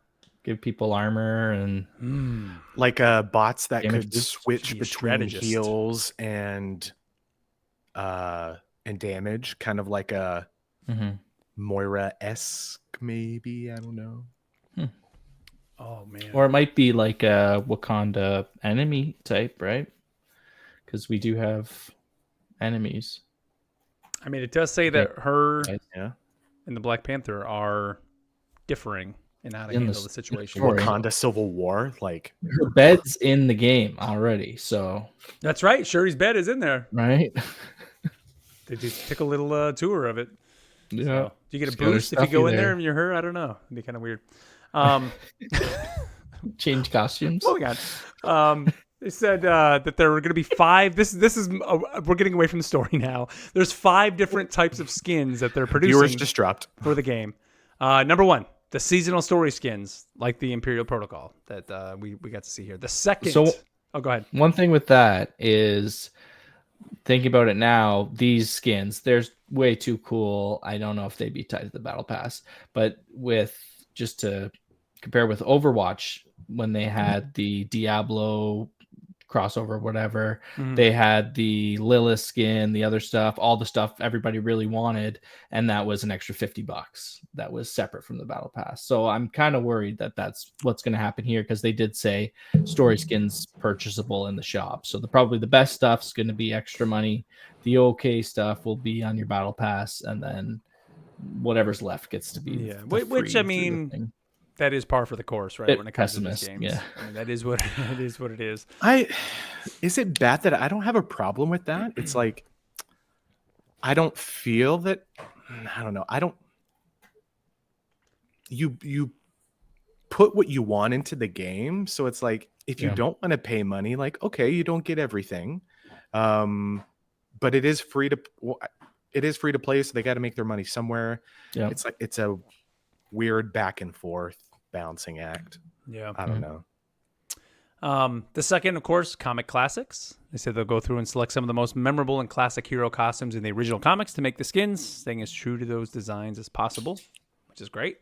Give people armor and like bots that could switch between heals and damage, kind of like a Moira-esque, maybe. I don't know. Oh man. Or it might be like a Wakanda enemy type, right? Because we do have enemies. I mean, it does say that her and the Black Panther are differing and how to In the handle the s- situation. story. Wakanda Civil War, like Her bed's in the game already, so That's right. Shuri's bed is in there. right. They just took a little tour of it. Yeah. So, do you get a She's got her boost if you stuffy go in there there. and you're her? I don't know. It'd be kind of weird. Um, Change costumes. moving on. They said that there were going to be 5. This is we're getting away from the story now. There's 5 different types of skins that they're producing viewers just dropped. for the game. Number 1, the seasonal story skins, like the Imperial Protocol that we got to see here. The second, So- oh, go ahead. One thing with that is thinking about it now, these skins, they're way too cool. I don't know if they'd be tied to the battle pass, but with just to compare with Overwatch, when they had the Diablo crossover, whatever, Mhm. they had the Lilith skin, the other stuff, all the stuff everybody really wanted, and that was an extra $50 that was separate from the battle pass. So I'm kind of worried that that's what's going to happen here, because they did say story skins purchasable in the shop. So probably the best stuff's going to be extra money, the okay stuff will be on your battle pass, and then whatever's left gets to be Yeah, the which free I through the mean, thing. that is par for the course, right? When it comes to these Pessimist, games, yeah. I mean, that is what it is. What it is. Is it bad that I don't have a problem with that? It's like I don't feel that. I don't know. I don't. You put what you want into the game, so it's like if you Yeah. don't want to pay money, like okay, you don't get everything, but it is free to. It is free to play, so they got to make their money somewhere. Yeah. It's like it's a weird back and forth balancing act. Yeah. I don't know. The second, of course, comic classics. They said they'll go through and select some of the most memorable and classic hero costumes in the original comics to make the skins, staying as true to those designs as possible, which is great.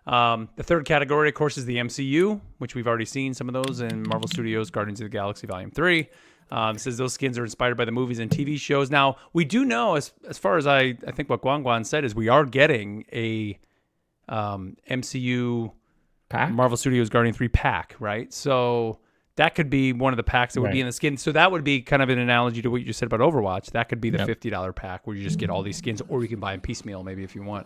The third category, of course, is the MCU, which we've already seen some of those in Marvel Studios' Guardians of the Galaxy Volume 3. It says those skins are inspired by the movies and TV shows. Now, we do know, as far as I think what Guan said, is we are getting a MCU Pack? Marvel Studios Guardian 3 pack, right? So that could be one of the packs that would be Right. in the skin. So that would be kind of an analogy to what you just said about Overwatch. That could be the Yep. $50 pack where you just get all these skins, or you can buy them piecemeal maybe if you want.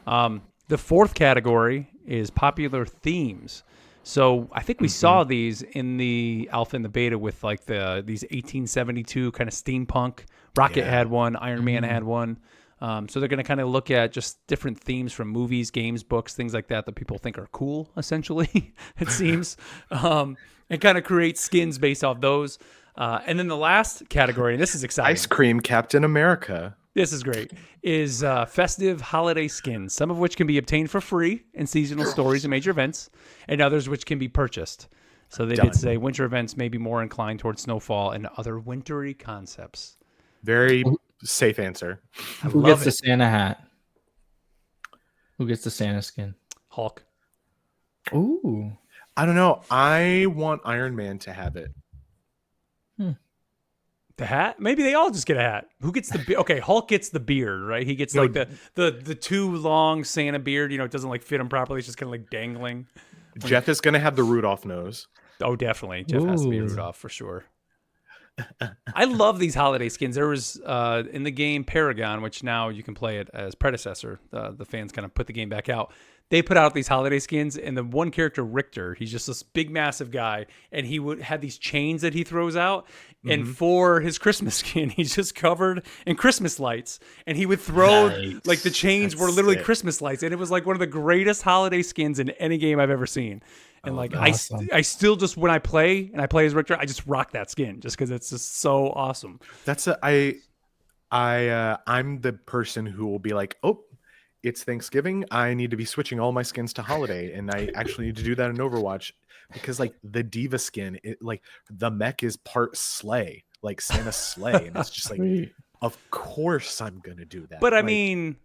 The fourth category is popular themes. So I think we saw these in the alpha and the beta with like these 1872 kind of steampunk. Rocket Yeah. had one, Iron Man had one. So they're going to kind of look at just different themes from movies, games, books, things like that people think are cool, essentially, it seems, and kind of create skins based off those. And then the last category, and this is exciting. Ice Cream Captain America. This is great, is festive holiday skins, some of which can be obtained for free in seasonal stories and major events, and others which can be purchased. So they Done. did say winter events may be more inclined towards snowfall and other wintry concepts. Very safe answer. I Who love gets the it. Santa hat? Who gets the Santa skin? Hulk. Ooh. I don't know. I want Iron Man to have it. The hat? Maybe they all just get a hat. Who gets the okay? Hulk gets the beard, right? He gets No, like the too long Santa beard. You know, it doesn't like fit him properly. It's just kind of like dangling. Jeff is going to have the Rudolph nose. Oh, definitely. Jeff has to be Ooh. Rudolph for sure. I love these holiday skins. There was in the game Paragon, which now you can play it as predecessor. The fans kind of put the game back out. They put out these holiday skins, and the one character, Richter, he's just this big, massive guy, and he would have these chains that he throws out. And for his Christmas skin, he's just covered in Christmas lights, and he would throw Nice. like the chains That's were literally sick. Christmas lights, and it was like one of the greatest holiday skins in any game I've ever seen. And like awesome. I still just when I play as Richter, I just rock that skin just because it's just so awesome. That's I'm the person who will be like, oh, it's Thanksgiving. I need to be switching all my skins to holiday, and I actually need to do that in Overwatch because like the Diva skin, like the mech is part sleigh, like Santa's sleigh, and it's just like, Sweet. of course I'm gonna do that. But I Like, mean,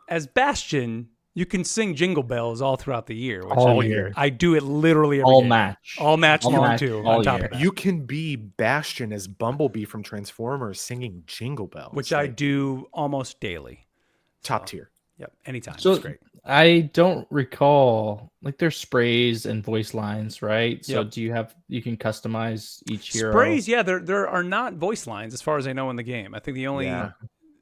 as Bastion, you can sing Jingle Bells all throughout the year. Which All I, year. I do it literally every All game. match. All match All long match, too. all On top year. of that, you can be Bastion as Bumblebee from Transformers singing Jingle Bells, which I like, do almost daily. top tier. Yep, anytime. So it's great. I don't recall, like there's sprays and voice lines, right? So Yep. do you can customize each hero? Sprays, yeah, there are not voice lines as far as I know in the game. I think the only Yeah.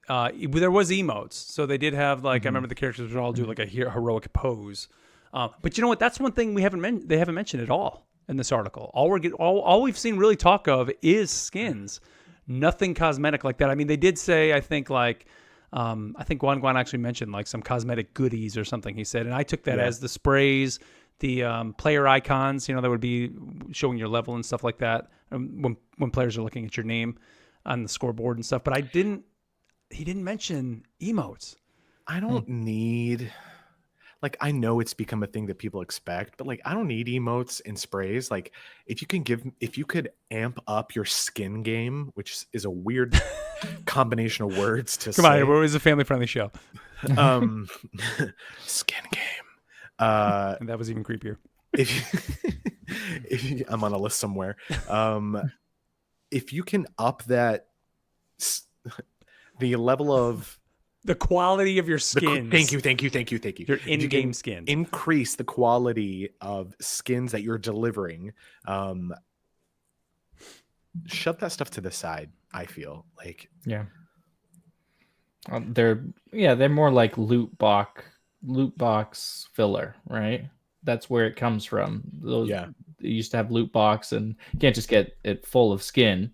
there was emotes, so they did have like I remember the characters would all do like a heroic pose. But you know what? That's one thing they haven't mentioned at all in this article. All we've seen really talk of is skins, nothing cosmetic like that. I mean, they did say, I think like, I think Guan actually mentioned like some cosmetic goodies or something. He said, and I took that as the sprays, the player icons, that would be showing your level and stuff like that when players are looking at your name on the scoreboard and stuff. But he didn't mention emotes. I don't need, like, I know it's become a thing that people expect, but like, I don't need emotes and sprays. Like, if you could amp up your skin game, which is a weird combination of words to say. Come on, it was a family-friendly show. Skin game. And that was even creepier. I'm on a list somewhere. If you can up that, the level of the quality of your skins. Thank you. Your in-game skins. Increase the quality of skins that you're delivering. Shut that stuff to the side. I feel like they're more like loot box filler, right? That's where it comes from. Those they used to have loot box, and you can't just get it full of skin.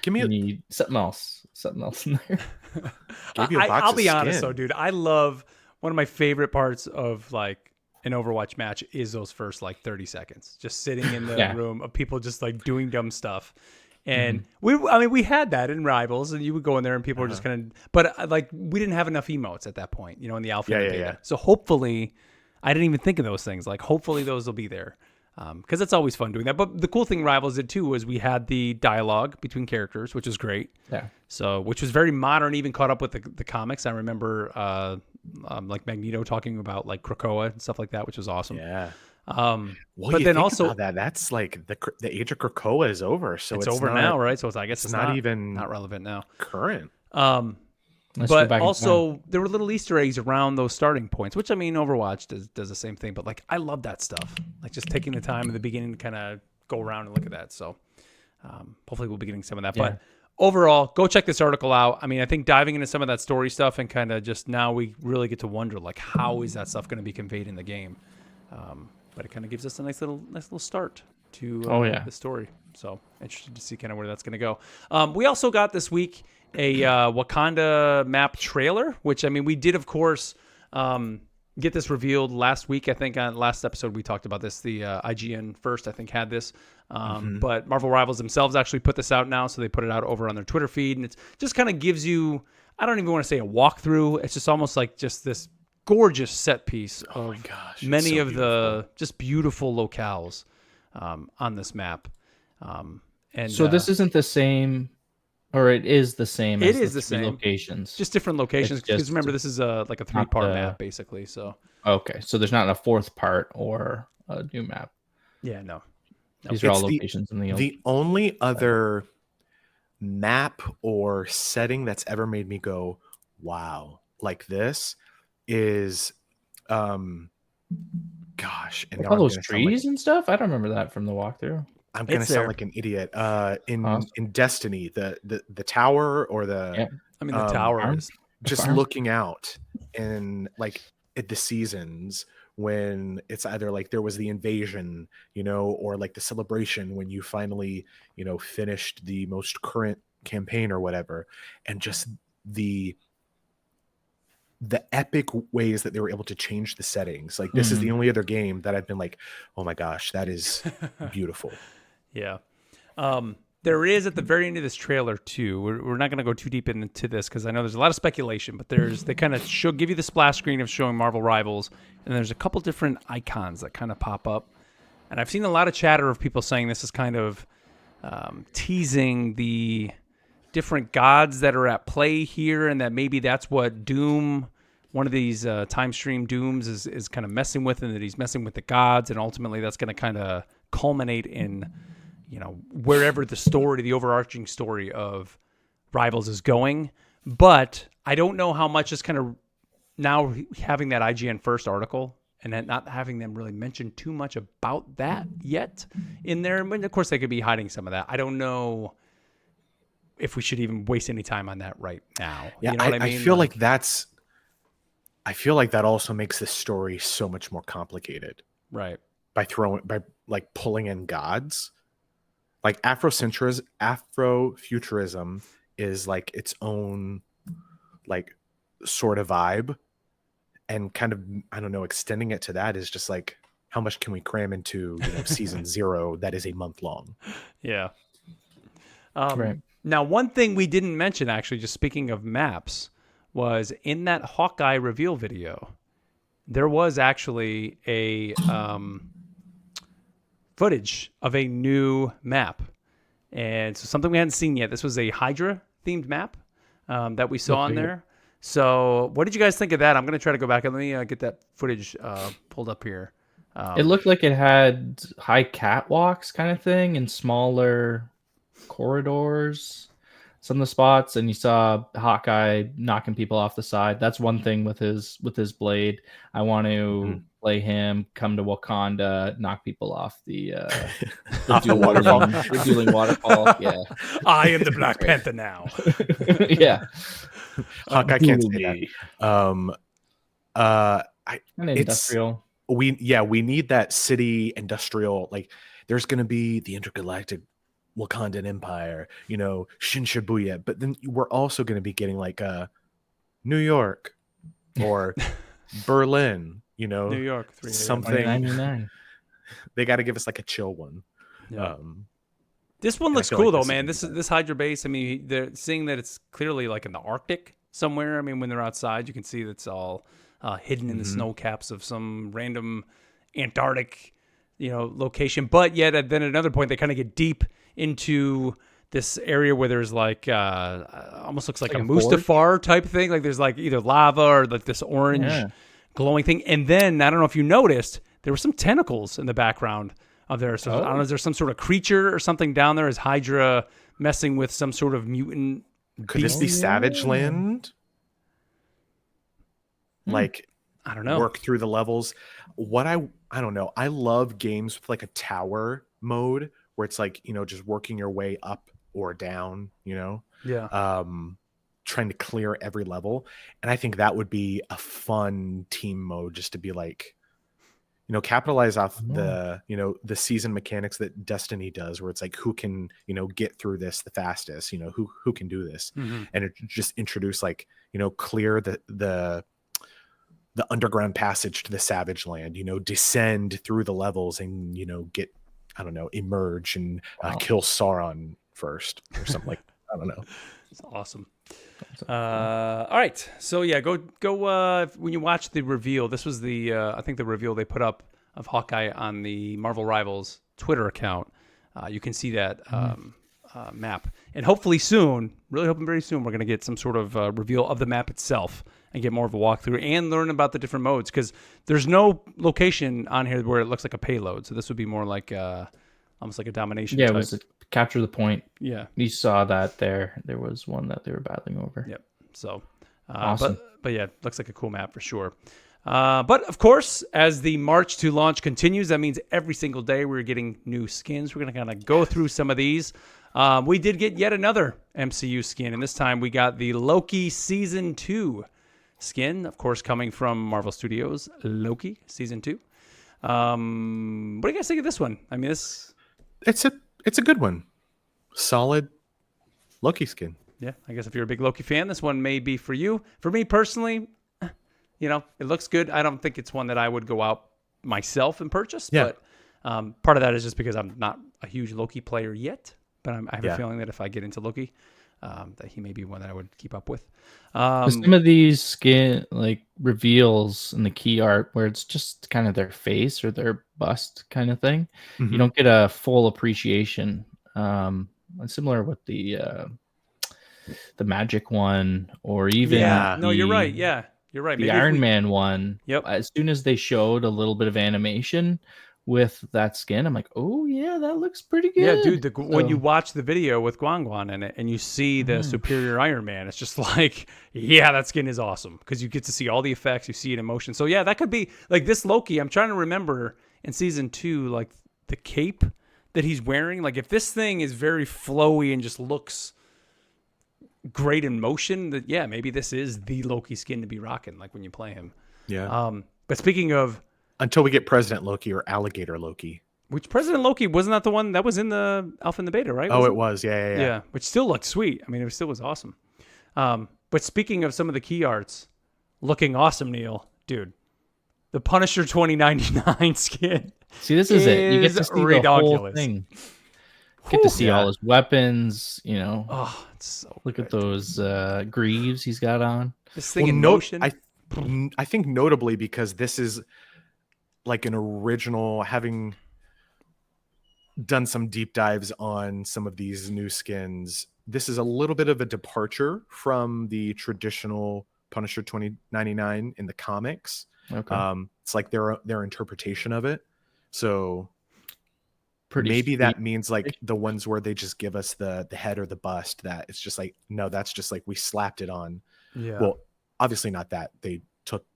You need something else in there. I'll be honest though, dude. I love one of my favorite parts of like an Overwatch match is those first like 30 seconds, just sitting in the room of people just like doing dumb stuff. And we had that in Rivals, and you would go in there and people were just kind of, but like we didn't have enough emotes at that point, in the alpha and the beta. So hopefully, I didn't even think of those things. Like hopefully those will be there, because it's always fun doing that. But the cool thing Rivals did too was we had the dialogue between characters, which was great. Yeah. So which was very modern, even caught up with the comics. I remember like Magneto talking about like Krakoa and stuff like that, which was awesome. Yeah. But then also that's like the age of Krakoa is over, so it's over now, right? So I guess it's not even not relevant now. Current. But also there were little Easter eggs around those starting points, which I mean Overwatch does the same thing. But like I love that stuff, like just taking the time in the beginning to kind of go around and look at that. So hopefully we'll be getting some of that. But overall, go check this article out. I mean, I think diving into some of that story stuff and kind of just now we really get to wonder like how is that stuff going to be conveyed in the game. But it kind of gives us a nice little start to the story. So interested to see kind of where that's going to go. We also got this week a Wakanda map trailer, which I mean we did of course get this revealed last week. I think on last episode we talked about this. The IGN first I think had this, but Marvel Rivals themselves actually put this out now, so they put it out over on their Twitter feed, and it just kind of gives you, I don't even want to say a walkthrough. It's just almost like just this gorgeous set piece of many of the just beautiful locales on this map. And so this isn't the same, or it is the same. It is the same locations, just different locations. Because remember, this is like a 3-part map basically. So so there's not a 4th part or a new map. Yeah, no. These are all locations in the only other map or setting that's ever made me go wow like this is and all those trees and stuff. I don't remember that from the walkthrough. I'm gonna sound like an idiot. In Destiny, the tower or the the tower is just looking out and like at the seasons when it's either like there was the invasion, or like the celebration when you finally, finished the most current campaign or whatever, and just the epic ways that they were able to change the settings. Like this is the only other game that I've been like, oh my gosh, that is beautiful. Yeah. There is at the very end of this trailer too. We're not going to go too deep into this because I know there's a lot of speculation, but they kind of give you the splash screen of showing Marvel Rivals, and there's a couple different icons that kind of pop up. And I've seen a lot of chatter of people saying this is kind of teasing the different gods that are at play here, and that maybe that's what Doom, one of these time stream Dooms, is kind of messing with, and that he's messing with the gods, and ultimately that's going to kind of culminate in, wherever the overarching story of Rivals is going. But I don't know how much is kind of now having that IGN first article and then not having them really mention too much about that yet in there. But of course, they could be hiding some of that. I don't know if we should even waste any time on that right now. Yeah, you know what I mean? I feel like that also makes this story so much more complicated. Right. by like pulling in gods. Like Afrofuturism is like its own like sort of vibe, and kind of, I don't know, extending it to that is just like, how much can we cram into season 0 that is a month long? Yeah. Right. Now, one thing we didn't mention, actually, just speaking of maps, was in that Hawkeye reveal video, there was actually a footage of a new map. And so something we hadn't seen yet. This was a Hydra-themed map that we saw on Okay. there. So what did you guys think of that? I'm going to try to go back and let me get that footage pulled up here. It looked like it had high catwalks kind of thing and smaller corridors. Some of the spots, and you saw Hawkeye knocking people off the side. That's one thing with his blade. I want to play him, come to Wakanda, knock people off the Off the waterfall. the dueling waterfall. Yeah, I am the Black Panther now. yeah. Hawkeye can't say that. Kind of industrial. We need that city industrial. Like, there's going to be the intergalactic Wakandan Empire, Shin Shibuya, but then we're also going to be getting like New York or Berlin, New York, something. 99. They got to give us like a chill one. Yeah. This one looks feel cool like though, this man. is This Hydra base. I mean, they're seeing that it's clearly like in the Arctic somewhere. I mean, when they're outside, you can see that's all hidden in the snow caps of some random Antarctic, location. But yet, then at another point, they kind of get deep into this area where there's like almost looks like a Mustafar type thing. Like there's like either lava or like this orange glowing thing. And then I don't know if you noticed, there were some tentacles in the background of there. So I don't know, is there some sort of creature or something down there? Is Hydra messing with some sort of mutant? Could this be Savage Land? Like, I don't know. Work through the levels. What I don't know. I love games with like a tower mode where it's like, just working your way up or down, Yeah. Trying to clear every level. And I think that would be a fun team mode, just to be like, capitalize off the season mechanics that Destiny does, where it's like, who can, get through this the fastest, who can do this. And it just introduce like, clear the underground passage to the Savage Land, descend through the levels and, get, I don't know, emerge and kill Sauron first or something like that. I don't know. It's awesome. All right. So yeah, go when you watch the reveal, this was the I think the reveal they put up of Hawkeye on the Marvel Rivals Twitter account. You can see that map. And hopefully soon, really hoping very soon, we're going to get some sort of reveal of the map itself and get more of a walkthrough and learn about the different modes, because there's no location on here where it looks like a payload. So this would be more like almost like a domination type. It was a capture the point. Yeah. You saw that there. There was one that they were battling over. Yep. So, awesome. But yeah, looks like a cool map for sure. But of course, as the march to launch continues, that means every single day we're getting new skins. We're going to kind of go through some of these. We did get yet another MCU skin, and this time we got the Loki Season 2 skin, of course, coming from Marvel Studios, Loki Season 2. What do you guys think of this one? I mean, it's a good one. Solid Loki skin. Yeah, I guess if you're a big Loki fan, this one may be for you. For me personally, it looks good. I don't think it's one that I would go out myself and purchase. Yeah. But part of that is just because I'm not a huge Loki player yet. But I have a feeling that if I get into Loki, that he may be one that I would keep up with. Some of these skin reveals in the key art where it's just kind of their face or their bust kind of thing, you don't get a full appreciation. Similar with the Magic one, or even you're right. Yeah, you're right. The Iron Man one. Yep. As soon as they showed a little bit of animation with that skin, I'm like, oh yeah, that looks pretty good. Yeah, dude. When you watch the video with Guan in it and you see the Superior Iron Man, it's just like, yeah, that skin is awesome, because you get to see all the effects, you see it in motion. So yeah, that could be like this Loki. I'm trying to remember in season 2, like the cape that he's wearing. Like if this thing is very flowy and just looks great in motion, that maybe this is the Loki skin to be rocking, like when you play him. Yeah. But speaking of until we get President Loki or Alligator Loki. Which President Loki, wasn't that the one that was in the alpha and the beta, right? Oh, Was it was. Yeah. Yeah, which still looked sweet. I mean, it still was awesome. But speaking of some of the key arts, looking awesome, Neil, dude. The Punisher 2099 skin. See, this is it. You get to see the whole redonkulous. thing. Get to see all his weapons. You know, Oh, it's so look at good. those greaves he's got on. This thing in motion. I think notably because this is like an original, having done some deep dives on some of these new skins. This is a little bit of a departure from the traditional Punisher 2099 in the comics. Okay. It's like their interpretation of it. So Pretty maybe sweet. that means like the ones where they just give us the head or the bust, that it's just like, no, that's just like we slapped it on. Yeah. Well, obviously not that. They took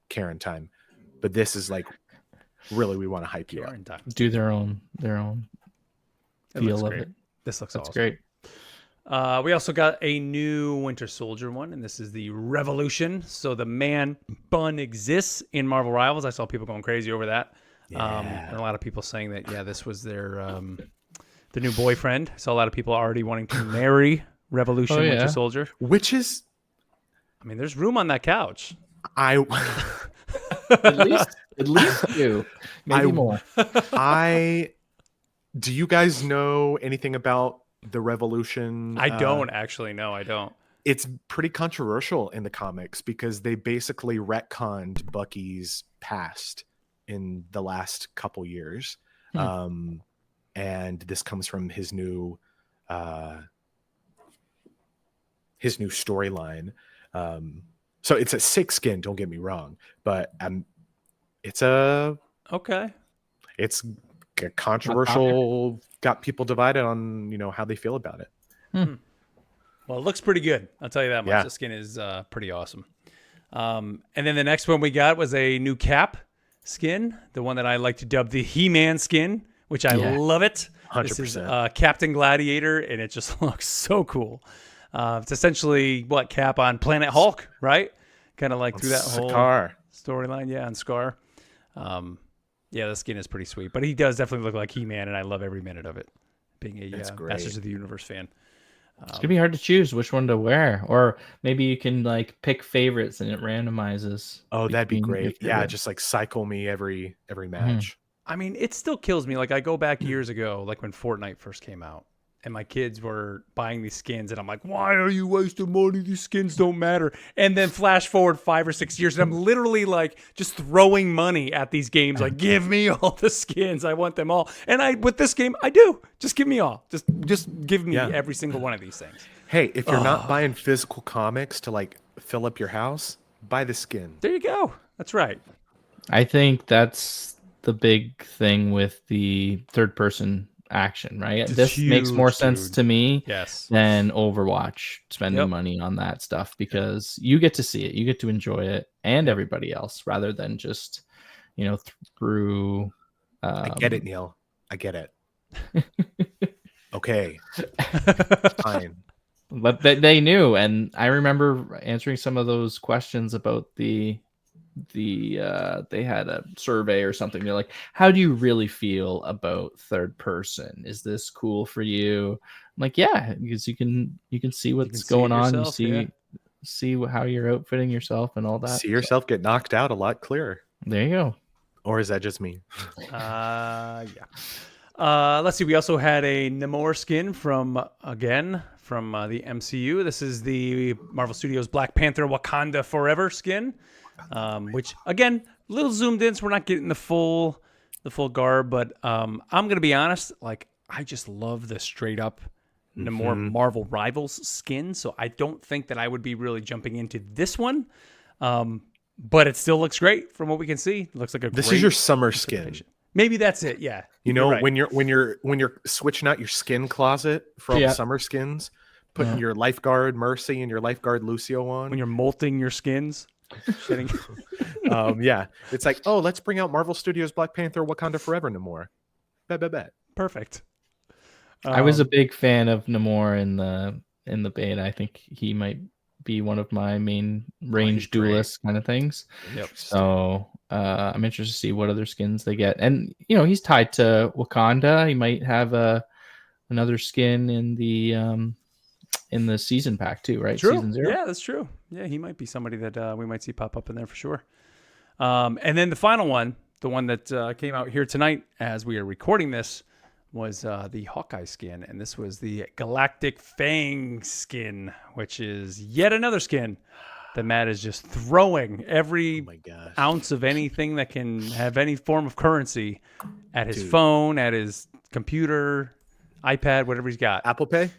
care and time. But this is like, really, we want to hype you up. Do their own It feel looks of great. it. This looks That's awesome. great. We also got a new Winter Soldier one, and this is the Revolution. So the man bun exists in Marvel Rivals. I saw people going crazy over that. And a lot of people saying that, yeah, this was their new boyfriend. I saw a lot of people already wanting to marry Revolution Winter Soldier. Which is, I mean, there's room on that couch. At least two, maybe more. Do you guys know anything about the Revolution? I don't actually. No, I don't. It's pretty controversial in the comics because they basically retconned Bucky's past in the last couple years. And this comes from his new storyline. So it's a 6 skin, don't get me wrong, but it's a controversial, got people divided on, how they feel about it. Well, it looks pretty good. I'll tell you that much. Yeah. The skin is pretty awesome. And then the next one we got was a new Cap skin, the one that I like to dub the He-Man skin, which I love it. 100%. This is Captain Gladiator, and it just looks so cool. It's essentially Cap on Planet Hulk, right? Kind of like through that whole storyline. Yeah, on Scar. Yeah, the skin is pretty sweet, but he does definitely look like He-Man, and I love every minute of it. Being a Masters of the Universe fan. It's gonna be hard to choose which one to wear, or maybe you can like pick favorites and it randomizes. Oh, that'd be great. Yeah, just like cycle me every match. I mean, it still kills me. Like I go back years ago, like when Fortnite first came out, and my kids were buying these skins, and I'm like, why are you wasting money? These skins don't matter. And then flash forward 5 or 6 years, and I'm literally like just throwing money at these games. Like, give me all the skins. I want them all. And with this game, I do. Just give me all. Just give me every single one of these things. Hey, if you're not buying physical comics to like fill up your house, buy the skin. There you go. That's right. I think that's the big thing with the third person action, right? This makes more sense to me than Overwatch spending money on that stuff, because you get to see it, you get to enjoy it, and everybody else, rather than just through I get it, Neil. I get it. Okay. Fine. But they knew, and I remember answering some of those questions about they had a survey or something. They're like, how do you really feel about third person? Is this cool for you? I'm like, yeah, because you can see what's going on. You see how you're outfitting yourself and all that. See yourself get knocked out a lot clearer. There you go. Or is that just me? Let's see. We also had a Namor skin from the MCU. This is the Marvel Studios Black Panther Wakanda Forever skin. Which again, a little zoomed in, so we're not getting the full garb, but I'm gonna be honest, like I just love the straight up Namor Marvel Rivals skin, so I don't think that I would be really jumping into this one. But it still looks great from what we can see. It looks like this is your summer skin. Maybe that's it. Yeah, right. when you're switching out your skin closet from summer skins, putting your lifeguard Mercy and your lifeguard Lucio on. When you're molting your skins. It's like, oh, let's bring out Marvel Studios Black Panther Wakanda Forever Namor. Bet. Perfect. I was a big fan of Namor in the beta. I think he might be one of my main range great. duelist kind of things. Yep. So I'm interested to see what other skins they get. And he's tied to Wakanda. He might have another skin in the season pack too, right? True. Season 0. Yeah, that's true. Yeah, he might be somebody that we might see pop up in there for sure. And then the final one, the one that came out here tonight as we are recording this, was the Hawkeye skin. And this was the Galactic Fang skin, which is yet another skin that Matt is just throwing every ounce of anything that can have any form of currency at his phone, at his computer, iPad, whatever he's got. Apple Pay,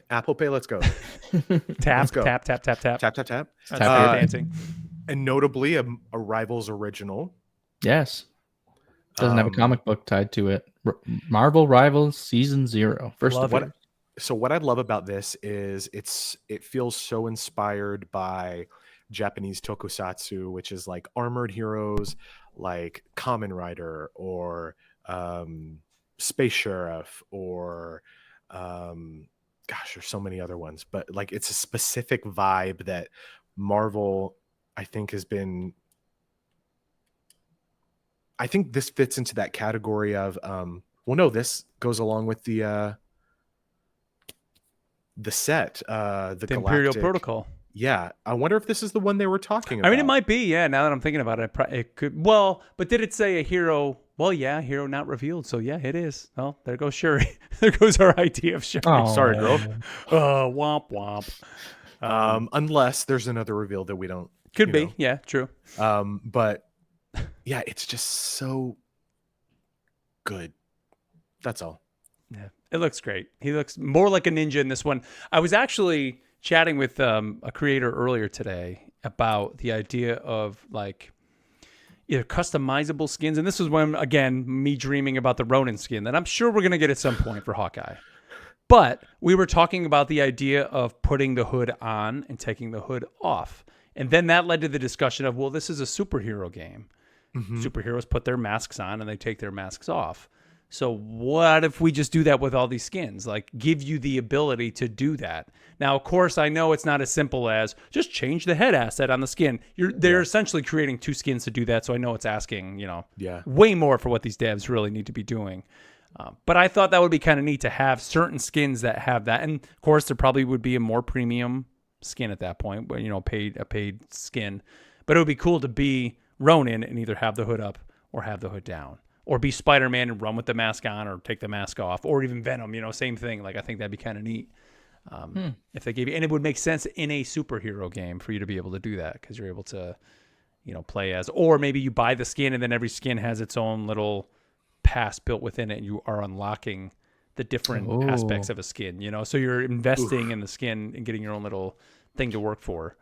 let's go. Tap, Let's go. tap, tap, tap, tap. Tap, tap, tap. That's how you're dancing. And notably, a Rivals original. Yes. Doesn't have a comic book tied to it. Marvel Rivals Season 0. First Love of it. So what I love about this is it feels so inspired by Japanese tokusatsu, which is like armored heroes like Kamen Rider or Space Sheriff or there's so many other ones, but like it's a specific vibe that Marvel, I think this fits into that category of this goes along with the set, the Imperial Galactic Protocol. Yeah, I wonder if this is the one they were talking about. I mean, it might be. Yeah, now that I'm thinking about it, it could. Well, but did it say a hero? Well, yeah, hero not revealed. So yeah, it is. Well, there goes Shuri. There goes our idea of Shuri. Oh. Sorry, girl. Womp womp. Unless there's another reveal that we don't. Could be. Yeah, true. But yeah, it's just so good. That's all. Yeah, it looks great. He looks more like a ninja in this one. I was actually chatting with a creator earlier today about the idea of like either customizable skins. And this was when, again, me dreaming about the Ronin skin that I'm sure we're going to get at some point for Hawkeye. But we were talking about the idea of putting the hood on and taking the hood off. And then that led to the discussion of, well, this is a superhero game. Mm-hmm. Superheroes put their masks on and they take their masks off. So what if we just do that with all these skins? Like, give you the ability to do that. Now, of course, I know it's not as simple as just change the head asset on the skin. They're essentially creating two skins to do that. So I know it's asking, way more for what these devs really need to be doing. But I thought that would be kind of neat to have certain skins that have that. And of course, there probably would be a more premium skin at that point, but a paid skin. But it would be cool to be Ronin and either have the hood up or have the hood down. Or be Spider-Man and run with the mask on or take the mask off. Or even Venom, same thing. Like, I think that'd be kind of neat if they gave you. And it would make sense in a superhero game for you to be able to do that because you're able to, play as. Or maybe you buy the skin and then every skin has its own little pass built within it and you are unlocking the different aspects of a skin, So you're investing in the skin and getting your own little thing to work for.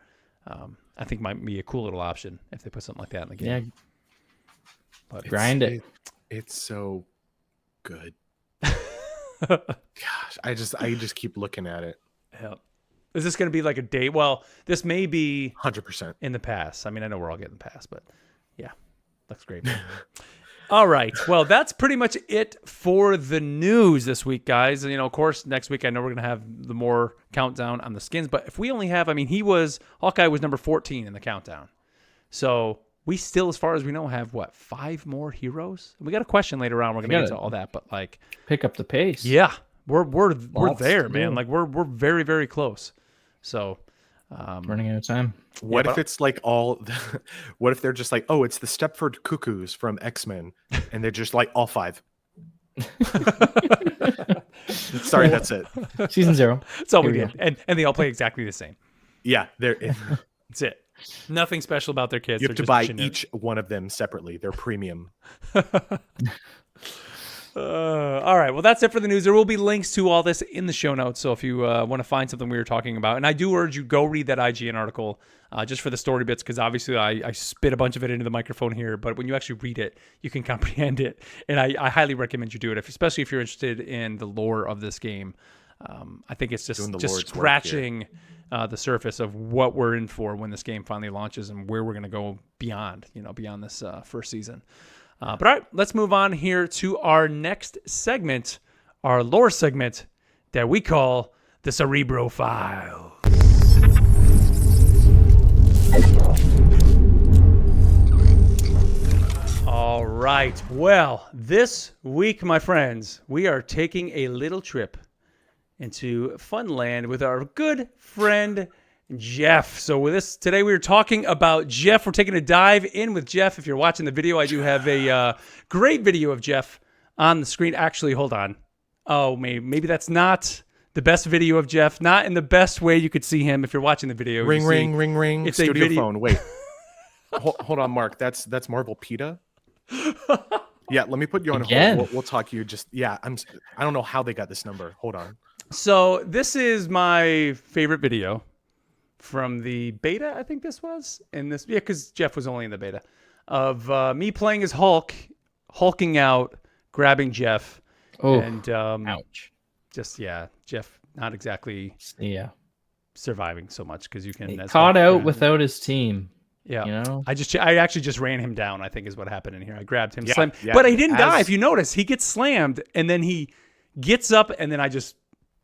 I think might be a cool little option if they put something like that in the game. Yeah. But grind it. It's so good. Gosh, I just keep looking at it. Yeah. Is this going to be like a date? Well, this may be 100% in the past. I mean, I know we're all getting the pass, but yeah, looks great. All right. Well, that's pretty much it for the news this week, guys. Of course, next week I know we're going to have the more countdown on the skins, but if we only have, Hawkeye was number 14 in the countdown. So we still, as far as we know, have 5 more heroes? We got a question later on. We're going to get to all that, but pick up the pace. Yeah, we're there, man. Like we're very, very close. So running out of time. What if it's like what if they're just like, oh, it's the Stepford Cuckoos from X-Men, and they're just like all 5. Sorry, that's it. Season 0. That's all we get, and they all play exactly the same. Yeah, that's it. Nothing special about their kids. You have to buy each one of them separately. They're premium. All right. Well, that's it for the news. There will be links to all this in the show notes. So if you want to find something we were talking about, and I do urge you, go read that IGN article just for the story bits, because obviously I spit a bunch of it into the microphone here, but when you actually read it, you can comprehend it. And I highly recommend you do it, especially if you're interested in the lore of this game. I think it's just scratching the surface of what we're in for when this game finally launches and where we're going to go beyond this first season. But all right, let's move on here to our next segment, our lore segment that we call the Cerebro Files. All right. Well, this week, my friends, we are taking a little trip into Funland with our good friend Jeff. So with this today, we are talking about Jeff. We're taking a dive in with Jeff. If you're watching the video, I do have a great video of Jeff on the screen. Actually, hold on. Oh, maybe that's not the best video of Jeff. Not in the best way you could see him if you're watching the video. Ring, ring, ring, ring. It's Studio a video. phone. Wait. Hold on, Mark. That's Marvel PETA. Yeah, let me put you on Again? hold. We'll talk you just. Yeah, I don't know how they got this number. Hold on. So this is my favorite video from the beta. I think this was in this. Yeah, because Jeff was only in the beta of me playing as Hulk, hulking out, grabbing Jeff. Oh, and ouch. Just Jeff not exactly Yeah. surviving so much because you can He as caught Hulk out grab- without his team. Yeah, You know? I actually just ran him down. I think is what happened in here. I grabbed him, Yeah, slammed, yeah. but he didn't die. As- If you notice, he gets slammed and then he gets up and then I just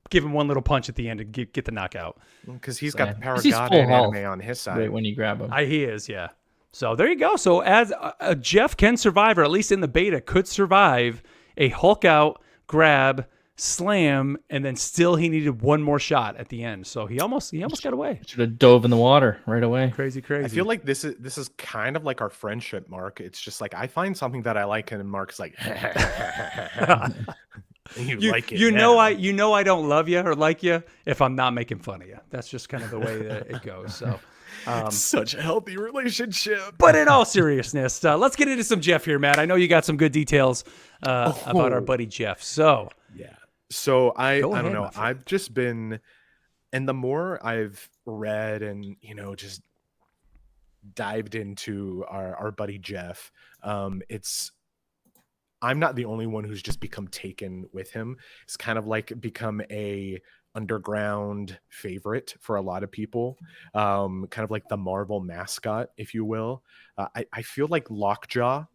give him one little punch at the end to get the knockout. Because he's got the power of 'Cause he's God full and health. anime on his side. Right when you grab him. He is, yeah. So there you go. So as Jeff can survive, or at least in the beta, could survive a Hulk out, grab, slam, and then still he needed one more shot at the end. So he almost got away. Should have dove in the water right away. Crazy. I feel like this is kind of like our friendship, Mark. It's just like I find something that I like, and Mark's like, you like it. You now. know I don't love you or like you if I'm not making fun of you. That's just kind of the way that it goes. So. Such a healthy relationship. But in all seriousness, let's get into some Jeff here, Matt. I know you got some good details about our buddy Jeff. So Yeah. So I Go ahead, don't know. my friend. I've just been, and the more I've read and just dived into our buddy Jeff, I'm not the only one who's just become taken with him. It's kind of like become a underground favorite for a lot of people, kind of like the Marvel mascot, if you will. I feel like Lockjaw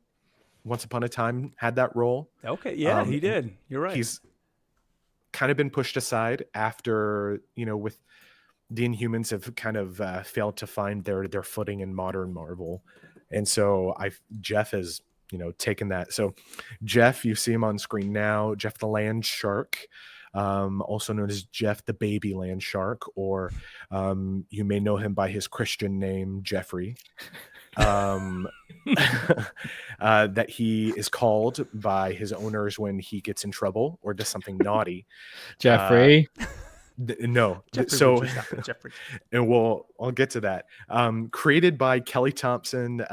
once upon a time had that role. okay, yeah, he and did. You're right. He's kind of been pushed aside after, with the Inhumans have kind of failed to find their footing in modern Marvel. And so Jeff has, taken that. So Jeff, you see him on screen now, Jeff the Land Shark, also known as Jeff the Baby Land Shark, or you may know him by his Christian name, Jeffrey. That he is called by his owners when he gets in trouble or does something naughty. Jeffrey. No. Jeffrey, So, would you stop it, Jeffrey? and I'll get to that. Created by Kelly Thompson.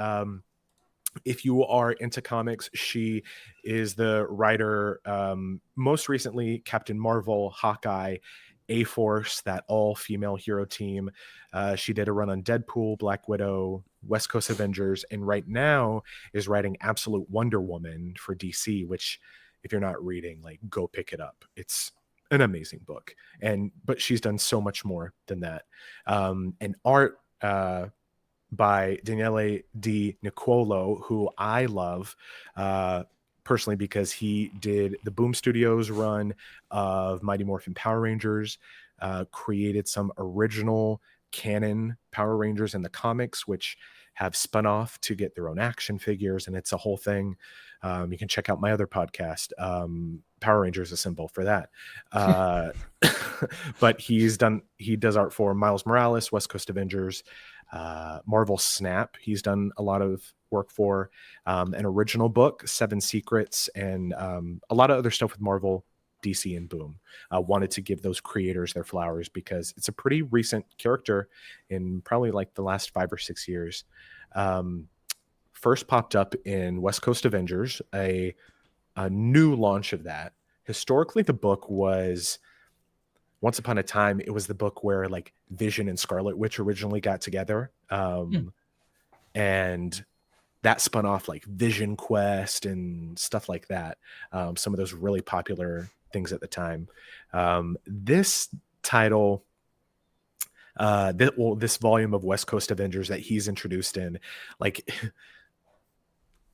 If you are into comics, she is the writer, most recently Captain Marvel, Hawkeye, A-Force, that all-female hero team. She did a run on Deadpool, Black Widow, West Coast Avengers, and right now is writing Absolute Wonder Woman for DC, which if you're not reading, like, go pick it up. It's an amazing book. But she's done so much more than that. And art by Daniele Di Nicuolo, who I love personally because he did the Boom Studios run of Mighty Morphin Power Rangers, created some original canon Power Rangers in the comics, which have spun off to get their own action figures, and it's a whole thing. You can check out my other podcast, Power Rangers Assemble, for that. But he does art for Miles Morales, West Coast Avengers, Marvel Snap. He's done a lot of work for an original book, Seven Secrets, and a lot of other stuff with Marvel, DC, and Boom. Wanted to give those creators their flowers because it's a pretty recent character in probably like the last 5 or 6 years. First popped up in West Coast Avengers, a new launch of that. Historically, the book was, once upon a time, it was the book where like Vision and Scarlet Witch originally got together. And that spun off like Vision Quest and stuff like that. Some of those really popular things at the time. This title, this volume of West Coast Avengers that he's introduced in, like,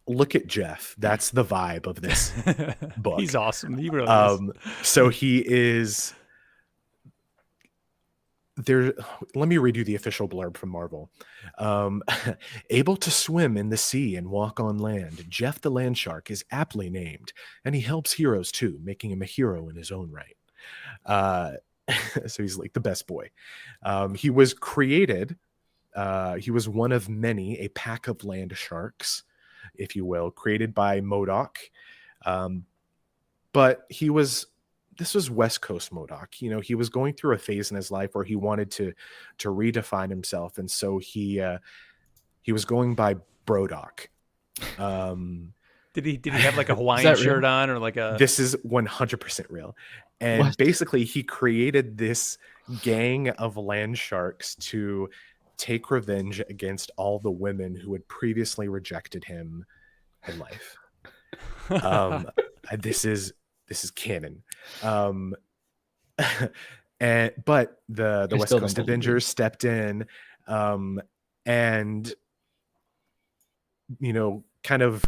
look at Jeff. That's the vibe of this book. He's awesome. He really is. So he is there, let me read you the official blurb from Marvel. Um, Able to swim in the sea and walk on land, Jeff the Land Shark is aptly named, and he helps heroes too, making him a hero in his own right. Uh, so he's like the best boy. He was created. He was one of many, a pack of land sharks, if you will, created by MODOK. But this was West Coast MODOK. You know, he was going through a phase in his life where he wanted to redefine himself, and so he was going by Brodock. Did he have like a Hawaiian shirt on, or like a? This is 100% real. And basically, he created this gang of land sharks to take revenge against all the women who had previously rejected him in life. This is canon. But the West Coast Avengers stepped in, and kind of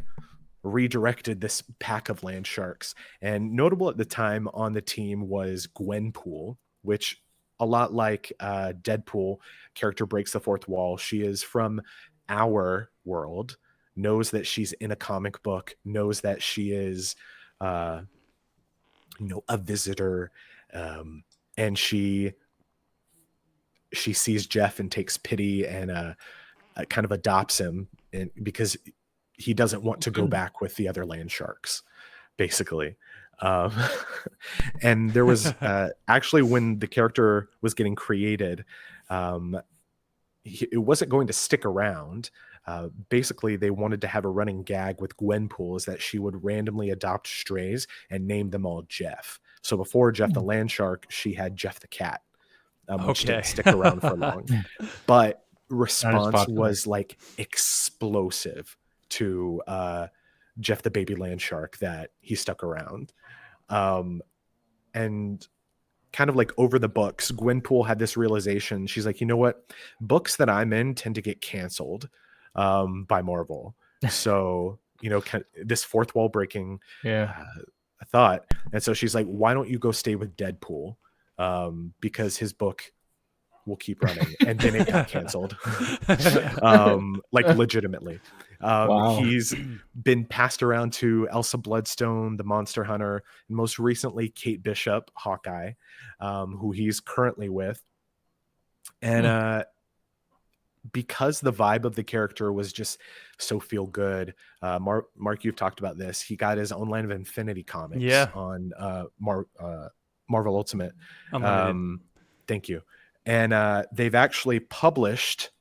redirected this pack of land sharks. And notable at the time on the team was Gwenpool, which, a lot like Deadpool, character breaks the fourth wall. She is from our world, knows that she's in a comic book, knows that she is a visitor, and she sees Jeff and takes pity and kind of adopts him, because he doesn't want to go back with the other land sharks, basically. And there was actually, when the character was getting created, it wasn't going to stick around. Basically, they wanted to have a running gag with Gwenpool, is that she would randomly adopt strays and name them all Jeff. So before Jeff the Land Shark, she had Jeff the Cat, which didn't stick around for long. But response was like explosive to Jeff the Baby Land Shark, that he stuck around. And kind of like over the books, Gwenpool had this realization. She's like, you know what? Books that I'm in tend to get canceled by Marvel. So, this fourth wall breaking thought. And so she's like, why don't you go stay with Deadpool? Because his book will keep running. And then it got canceled. Like legitimately. Wow. He's been passed around to Elsa Bloodstone, the Monster Hunter, and most recently Kate Bishop, Hawkeye, who he's currently with. And because the vibe of the character was just so feel good, Mark, you've talked about this. He got his own line of Infinity Comics on Marvel Ultimate. Thank you. And they've actually published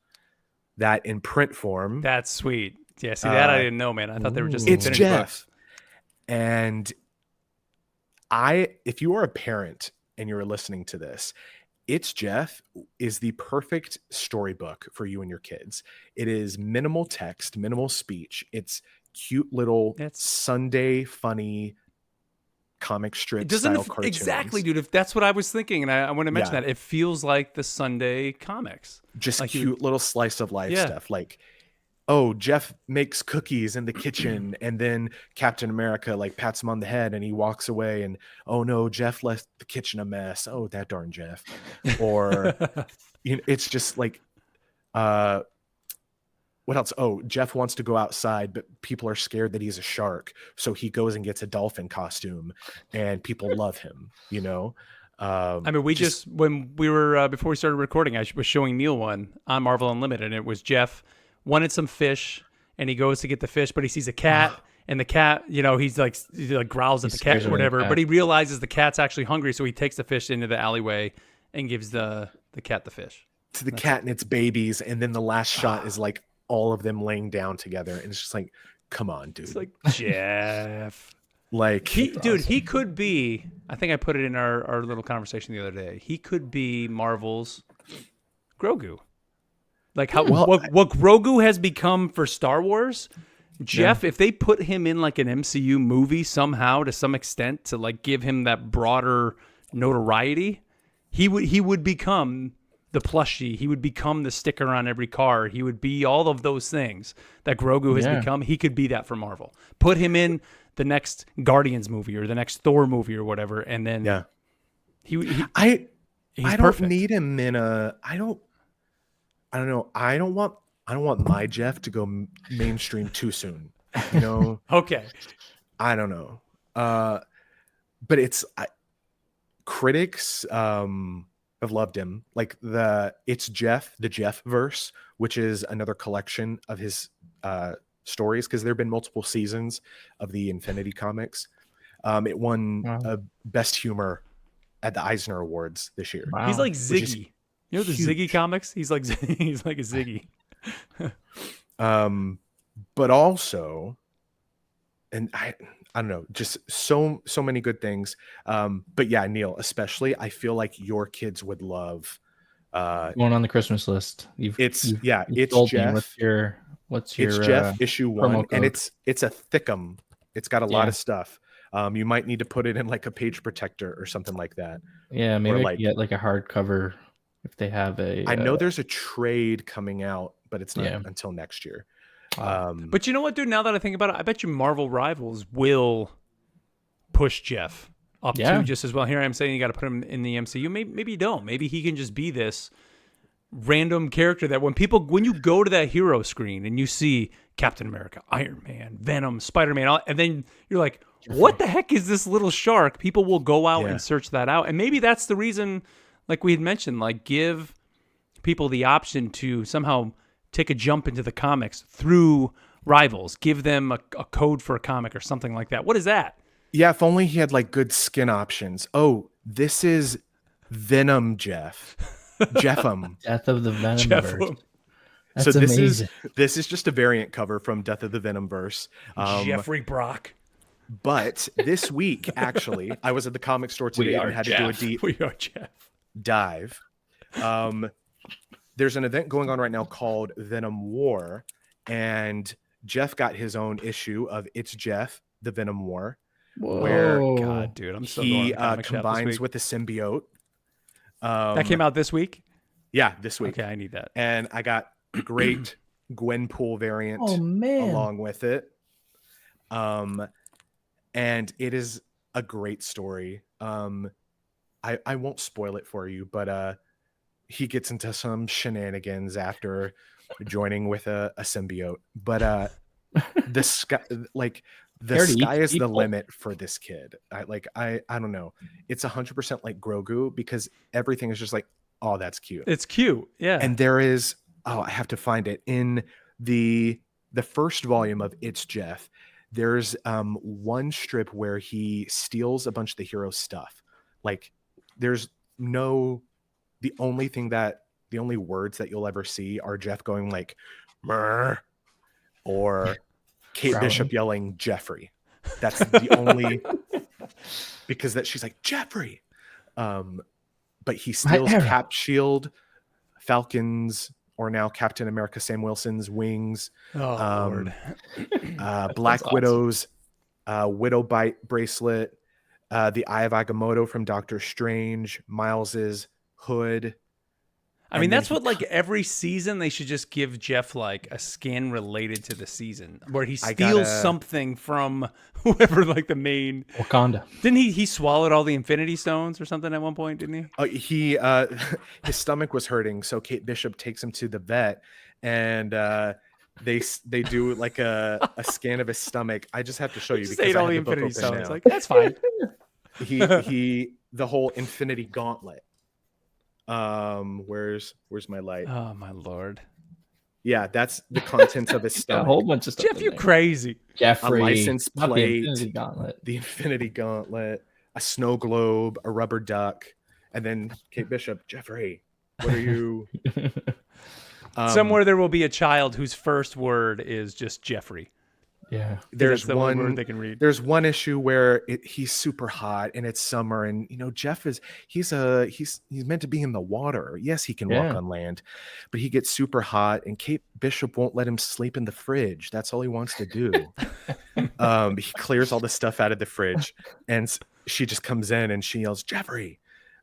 that in print form. That's sweet. Yeah, see, that I didn't know, man. I thought they were just it's Infinity Jeff. Books. And if you are a parent and you're listening to this, It's Jeff is the perfect storybook for you and your kids. It is minimal text, minimal speech. It's cute little Sunday funny comic strip style cartoons. Exactly, dude. If that's what I was thinking, and I want to mention that, it feels like the Sunday comics. Just like cute little slice of life stuff. Like, oh, Jeff makes cookies in the kitchen, and then Captain America like pats him on the head and he walks away, and oh no, Jeff left the kitchen a mess. Oh, that darn Jeff. Or it's just like what else? Oh, Jeff wants to go outside, but people are scared that he's a shark. So he goes and gets a dolphin costume and people love him, I mean, when we were, before we started recording, I was showing Neil one on Marvel Unlimited, and it was Jeff wanted some fish and he goes to get the fish, but he sees a cat and the cat, he growls at the cat or whatever, but he realizes the cat's actually hungry. So he takes the fish into the alleyway and gives the cat the fish. To the cat and its babies. And then the last shot is like all of them laying down together. And it's just like, come on, dude. It's like, Jeff. Like, he could be, I think I put it in our little conversation the other day. He could be Marvel's Grogu. Like what Grogu has become for Star Wars, Jeff, if they put him in like an MCU movie somehow to some extent to like give him that broader notoriety, he would become the plushie. He would become the sticker on every car. He would be all of those things that Grogu has become. He could be that for Marvel. Put him in the next Guardians movie or the next Thor movie or whatever, and then He's I don't perfect. need him in a. I don't know. I don't want my Jeff to go mainstream too soon. You know. Okay. I don't know. But critics have loved him. Like the Jeff verse, which is another collection of his stories, because there have been multiple seasons of the Infinity comics. It won best humor at the Eisner Awards this year. Wow. He's like Which is Ziggy. You know the huge. Ziggy comics? He's like he's like a Ziggy. But also, and I don't know, just so many good things. But yeah, Neil, especially, I feel like your kids would love. Going on the Christmas list. It's told me. Jeff. What's It's your Jeff issue 1, promo and code? it's a thickum. It's got a lot Yeah. of stuff. You might need to put it in like a page protector or something like that. Yeah, maybe I like- could get like a hardcover if they have a. I know there's a trade coming out, but it's not Yeah. until next year. But you know what, dude? Now that I think about it, I bet you Marvel Rivals will push Jeff up Yeah. to just as well. Here I am saying you got to put him in the MCU. Maybe you don't. Maybe he can just be this random character that when you go to that hero screen and you see Captain America, Iron Man, Venom, Spider-Man, and then you're like, what the heck is this little shark? People will go out and search that out. And maybe that's the reason, like we had mentioned, like give people the option to somehow take a jump into the comics through Rivals. Give them a code for a comic or something like that. What is that? Yeah, if only he had like good skin options. Oh, this is Venom Jeff. Jeffem. Death of the Venomverse. Jeff, That's So this amazing. is just a variant cover from Death of the Venomverse. Jeffrey Brock. But this week, actually, I was at the comic store today and had to do a deep We are Jeff. dive. There's an event going on right now called Venom War, and Jeff got his own issue of It's Jeff, the Venom War, where God, dude, I'm so going he to the comic shop this combines week. with the symbiote. That came out this week? Yeah, this week. Okay, I need that. And I got a great Gwenpool variant man. along with it. And it is a great story. I won't spoil it for you, but he gets into some shenanigans after joining with a symbiote. But the sky, like the Scared to eat sky is the people. limit for this kid. I don't know. It's 100% like Grogu, because everything is just like, oh, that's cute. It's cute. Yeah. And there is, I have to find it in the first volume of It's Jeff. There's one strip where he steals a bunch of the hero's stuff. Like there's the only words that you'll ever see are Jeff going like "Mrr," or Kate Growling. Bishop yelling Jeffrey. That's the only, because that she's like Jeffrey. But he steals era. Cap Shield, Falcon's, or now Captain America Sam Wilson's wings, oh, Lord. Black awesome. Widow's Widow Bite bracelet, the Eye of Agamotto from Doctor Strange, Miles's hood. I mean, and then that's what, like, every season they should just give Jeff, like, a skin related to the season where he steals something from whoever, like, the main. Wakanda. Didn't he swallowed all the Infinity Stones or something at one point, didn't he? His stomach was hurting, so Kate Bishop takes him to the vet, and they do like a scan of his stomach. I just have to show you Just because ate I all have the the book Infinity open Stones. now. Like, that's fine. he the whole Infinity Gauntlet. Where's my light? Oh, my Lord. Yeah, that's the contents of his A stomach. whole bunch of stuff. Jeff, in you there. crazy. Jeffrey. A license not the plate. Infinity Gauntlet. The Infinity Gauntlet, a snow globe, a rubber duck, and then Kate Bishop, Jeffrey, what are you? Somewhere there will be a child whose first word is just Jeffrey. Yeah. There's That's the only word one. they can read. There's one issue where he's super hot and it's summer, and Jeff he's meant to be in the water. Yes, he can walk on land, but he gets super hot, and Kate Bishop won't let him sleep in the fridge. That's all he wants to do. He clears all the stuff out of the fridge, and she just comes in and she yells, Jeffrey.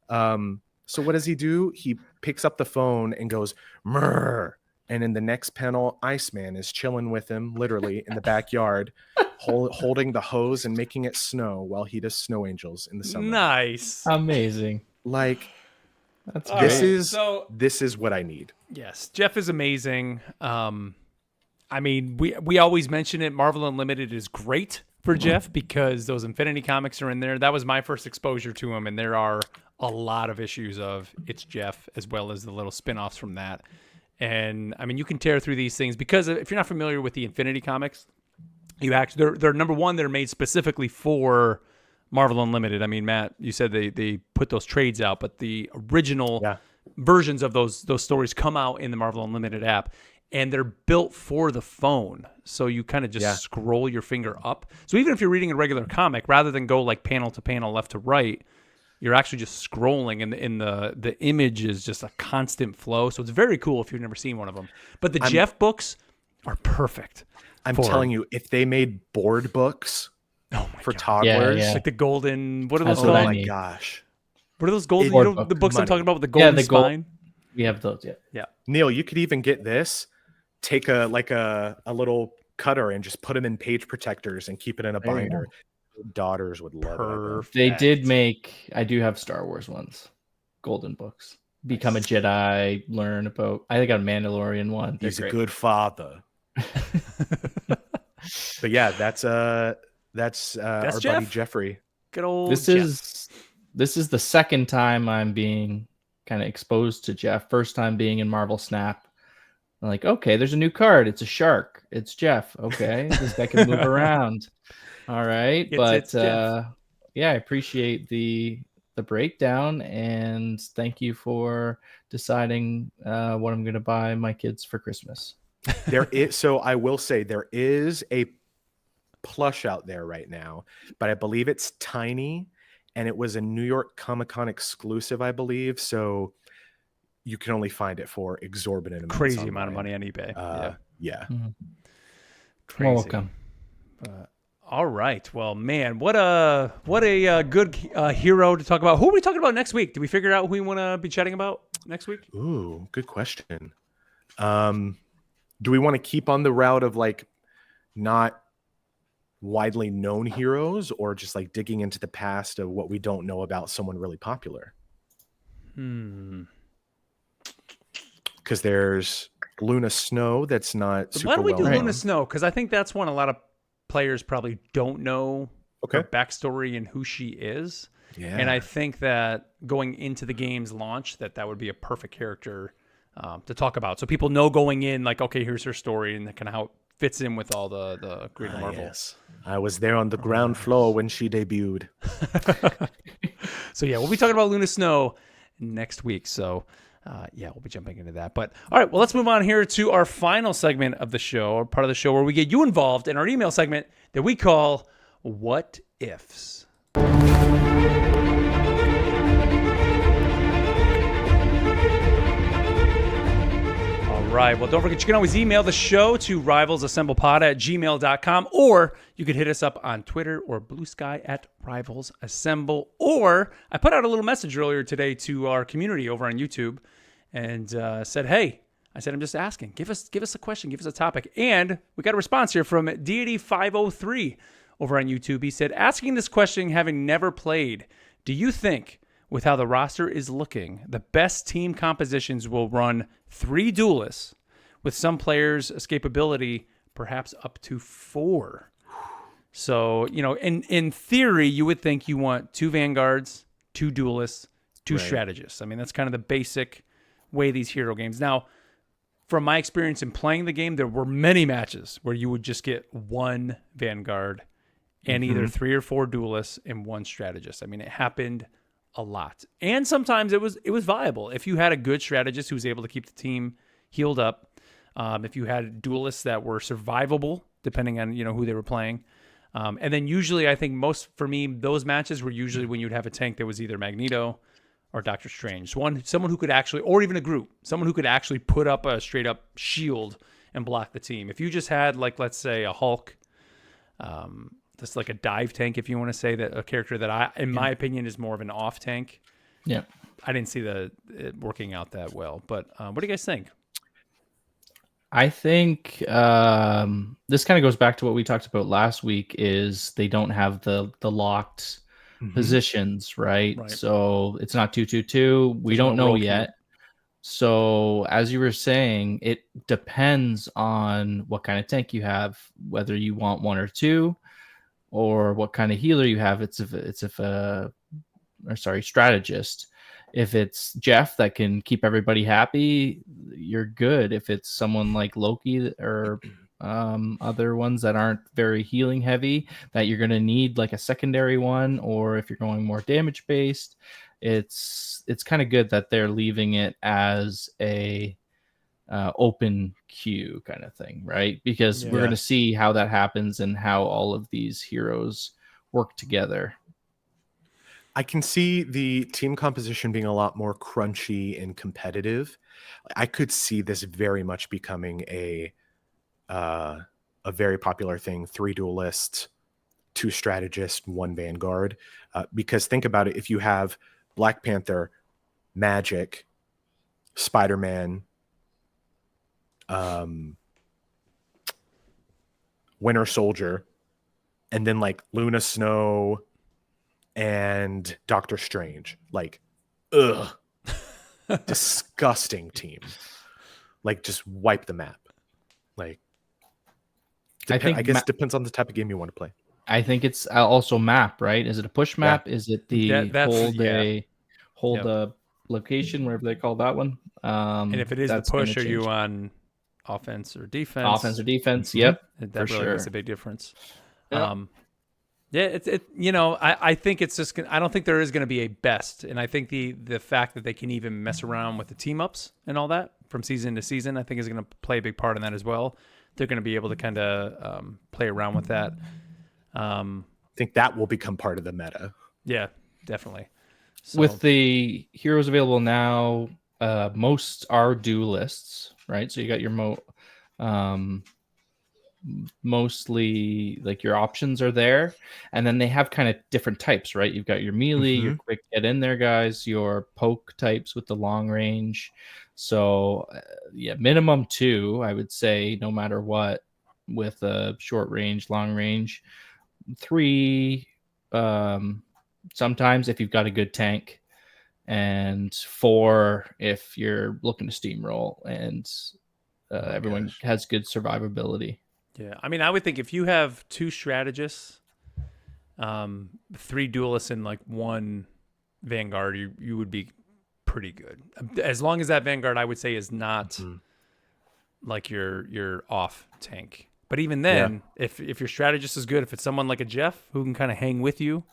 So what does he do? He picks up the phone and goes, Mrr. And in the next panel, Iceman is chilling with him, literally, in the backyard, holding the hose and making it snow while he does snow angels in the summer. Nice. Amazing. Like, That's All great. right. This is what I need. Yes, Jeff is amazing. I mean, we always mention it. Marvel Unlimited is great for Jeff because those Infinity comics are in there. That was my first exposure to him, and there are a lot of issues of It's Jeff as well as the little spin-offs from that. And I mean, you can tear through these things because if you're not familiar with the Infinity comics, you actually they're number one. They're made specifically for Marvel Unlimited. I mean, Matt, you said they put those trades out, but the original versions of those stories come out in the Marvel Unlimited app, and they're built for the phone. So you kind of just scroll your finger up. So even if you're reading a regular comic, rather than go like panel to panel, left to right, you're actually just scrolling, and the image is just a constant flow. So it's very cool if you've never seen one of them. But the Jeff books are perfect. I'm telling you, if they made board books for God. toddlers, Yeah. Like the golden, what are That's those what called? I my need. gosh. What are those golden, Board you know, book the books I'm money. talking about with the golden spine? We have those, Neil, you could even get this, take a little cutter and just put them in page protectors and keep it in a There you binder. Daughters would love it. They did make, I do have Star Wars ones, golden books. Become a Jedi, learn about, I got a Mandalorian one. They're He's a great. good father. But yeah, that's our Jeff. buddy Jeffrey. Good old This Jeff. is the second time I'm being kind of exposed to Jeff. First time being in Marvel Snap. I'm like, okay, there's a new card. It's a shark. It's Jeff. Okay, this guy can move around. All right, It's Jeff. yeah, I appreciate the breakdown, and thank you for deciding what I'm going to buy my kids for Christmas. So I will say there is a plush out there right now, but I believe it's tiny, and it was a New York Comic-Con exclusive, I believe. So you can only find it for exorbitant amounts. Crazy amount of money on eBay. Yeah. Crazy. Welcome. All right. Well, man, what a good hero to talk about. Who are we talking about next week? Did we figure out who we want to be chatting about next week? Ooh, good question. Do we want to keep on the route of like not widely known heroes, or just like digging into the past of what we don't know about someone really popular? Because there's Luna Snow that's not super Why don't we do well Luna known. Snow? Because I think that's one a lot of players probably don't know her backstory and who she is. Yeah. And I think that going into the game's launch, that would be a perfect character to talk about. So people know going in, like, okay, here's her story and kind of how it fits in with all the greater Marvel. Yes. I was there on the ground floor when she debuted. So yeah, we'll be talking about Luna Snow next week. So yeah, we'll be jumping into that. But all right, well, let's move on here to our final segment of the show, or part of the show where we get you involved in our email segment that we call What Ifs. All right, well, don't forget, you can always email the show to rivalsassemblepod@gmail.com, or you could hit us up on Twitter or Blue Sky at rivalsassemble. Or I put out a little message earlier today to our community over on YouTube and said, hey, I'm just asking, give us a question, give us a topic. And we got a response here from Deity503 over on YouTube. He said, asking this question, having never played, do you think with how the roster is looking, the best team compositions will run 3 duelists with some players' escapability, perhaps up to 4? So, you know, in theory, you would think you want 2 vanguards, 2 duelists, 2 strategists. I mean, that's kind of the basic way these hero games. Now, from my experience in playing the game, there were many matches where you would just get 1 vanguard and either 3 or 4 duelists and 1 strategist. I mean, it happened a lot. And sometimes it was viable. If you had a good strategist who was able to keep the team healed up, if you had duelists that were survivable, depending on, you know, who they were playing. And then usually, I think for me, those matches were usually when you'd have a tank that was either Magneto or Doctor Strange. Someone who could actually, or even a group, someone who could actually put up a straight up shield and block the team. If you just had, like, let's say a Hulk, just like a dive tank, if you want to say that, a character that in my opinion, is more of an off tank. Yeah. I didn't see it working out that well. But what do you guys think? I think this kind of goes back to what we talked about last week, is they don't have the locked positions, right? Right. So it's not 2-2-2. We There's don't no know role queue. yet. So as you were saying, it depends on what kind of tank you have, whether you want one or two, or what kind of healer you have. Strategist. If it's Jeff that can keep everybody happy, you're good. If it's someone like Loki or other ones that aren't very healing heavy, that you're going to need like a secondary one, or if you're going more damage based, it's kind of good that they're leaving it as a open queue kind of thing, right? Because we're Yeah. going to see how that happens and how all of these heroes work together. I can see the team composition being a lot more crunchy and competitive. I could see this very much becoming a very popular thing: 3 duelists, 2 strategists, 1 vanguard. Because think about it: if you have Black Panther, Magic, Spider-Man, Winter Soldier, and then like Luna Snow and Doctor Strange, like, disgusting team. Like, just wipe the map. Like, I guess depends on the type of game you want to play. I think it's also map, right? Is it a push map? Is it the hold a location, whatever they call that one? And if it is the push, are you change. on offense or defense? Offense or defense? Yep, that really makes a big difference. Yep. I think it's just. I don't think there is going to be a best, and I think the fact that they can even mess around with the team ups and all that from season to season, I think is going to play a big part in that as well. They're going to be able to kind of play around with that. I think that will become part of the meta. Yeah, definitely. So, with the heroes available now, most are duelists, right? So you got your mostly like your options are there, and then they have kind of different types, right? You've got your melee, your quick get in there guys, your poke types with the long range. So minimum 2, I would say, no matter what, with a short range, long range. 3 sometimes if you've got a good tank, and 4 if you're looking to steamroll and everyone has good survivability. Yeah, I mean, I would think if you have 2 strategists, 3 duelists, and like 1 vanguard, you would be pretty good. As long as that vanguard, I would say, is not like your off tank. But even then, if your strategist is good, if it's someone like a Jeff who can kind of hang with you,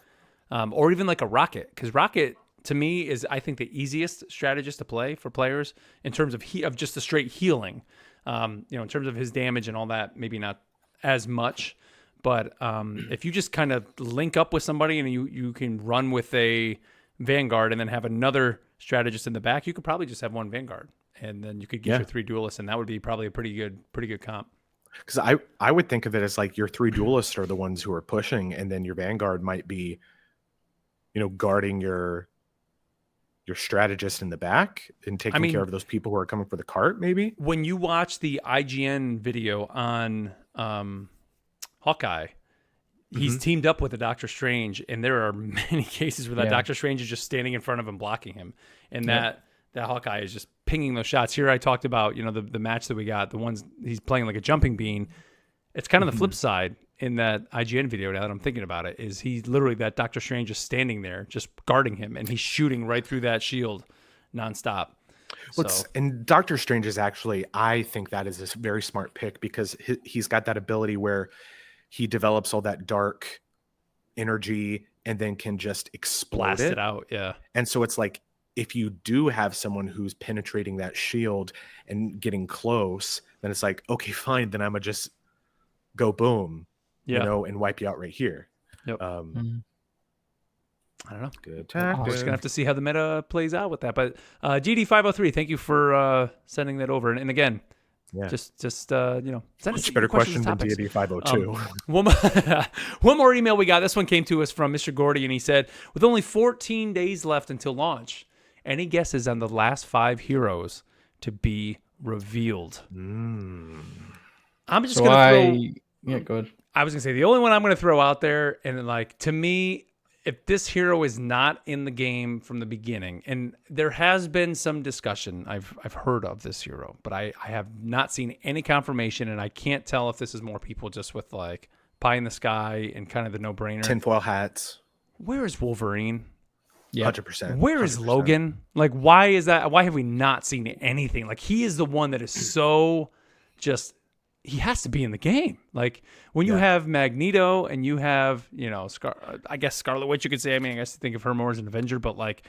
or even like a Rocket, because Rocket to me is, I think, the easiest strategist to play for players in terms of just the straight healing. In terms of his damage and all that, maybe not as much, but if you just kind of link up with somebody and you can run with a vanguard and then have another strategist in the back, you could probably just have 1 vanguard, and then you could get your 3 duelists, and that would be probably a pretty good comp. Because I would think of it as like your 3 duelists are the ones who are pushing, and then your vanguard might be, guarding your strategist in the back and taking care of those people who are coming for the cart, maybe. When you watch the IGN video on Hawkeye, he's teamed up with a Doctor Strange, and there are many cases where that Doctor Strange is just standing in front of him blocking him, and that Hawkeye is just pinging those shots. Here I talked about, the match that we got, the ones he's playing like a jumping bean. It's kind of the flip side in that IGN video, now that I'm thinking about it, is he's literally, that Doctor Strange is standing there just guarding him, and he's shooting right through that shield nonstop. And Doctor Strange is actually, I think that is a very smart pick, because he's got that ability where he develops all that dark energy and then can just explode it out. Yeah. And so it's like, if you do have someone who's penetrating that shield and getting close, then it's like, okay, fine, then I'm gonna just go boom, and wipe you out right here. Yep. I don't know. Good. We're just gonna have to see how the meta plays out with that. But GD503, thank you for sending that over. And again, just send us better question than topics. GD502. One more email we got. This one came to us from Mr. Gordy, and he said, with only 14 days left until launch, any guesses on the last 5 heroes to be revealed? I'm just gonna throw. Yeah, go ahead. I was gonna say the only one I'm gonna throw out there, and like, to me, if this hero is not in the game from the beginning, and there has been some discussion I've heard of this hero, but I have not seen any confirmation, and I can't tell if this is more people just with like pie in the sky and kind of the no-brainer. Tinfoil hats. Where is Wolverine? Yeah. 100%. Where is 100%. Logan? Like, why is that? Why have we not seen anything? Like, he is the one that is so just. He has to be in the game. Like when you have Magneto and you have, I guess Scarlet Witch, you could say. I mean, I guess think of her more as an Avenger, but like,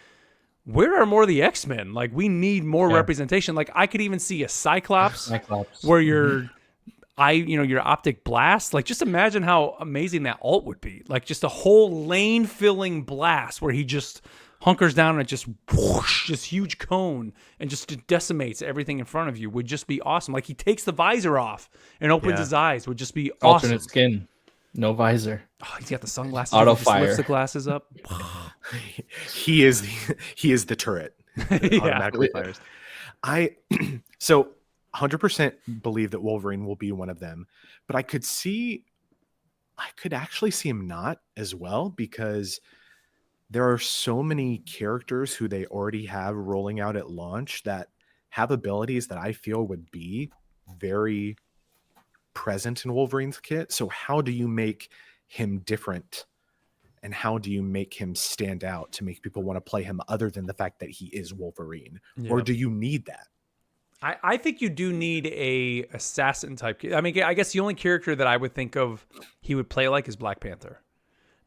where are more of the X-Men? Like, we need more representation. Like, I could even see a Cyclops. Where your your optic blast. Like, just imagine how amazing that ult would be. Like, just a whole lane-filling blast where he just hunkers down and it just whoosh, this huge cone and just decimates everything in front of you would just be awesome. Like, he takes the visor off and opens his eyes would just be awesome. Alternate skin, no visor. Oh, he's got the sunglasses. Auto He just fire. lifts the glasses up. He is the turret. That automatically fires. So 100% believe that Wolverine will be one of them, but I could actually see him not as well, because there are so many characters who they already have rolling out at launch that have abilities that I feel would be very present in Wolverine's kit. So how do you make him different? And how do you make him stand out to make people want to play him other than the fact that he is Wolverine? Or do you need that? I think you do need a assassin type. I mean, I guess the only character that I would think of he would play like is Black Panther,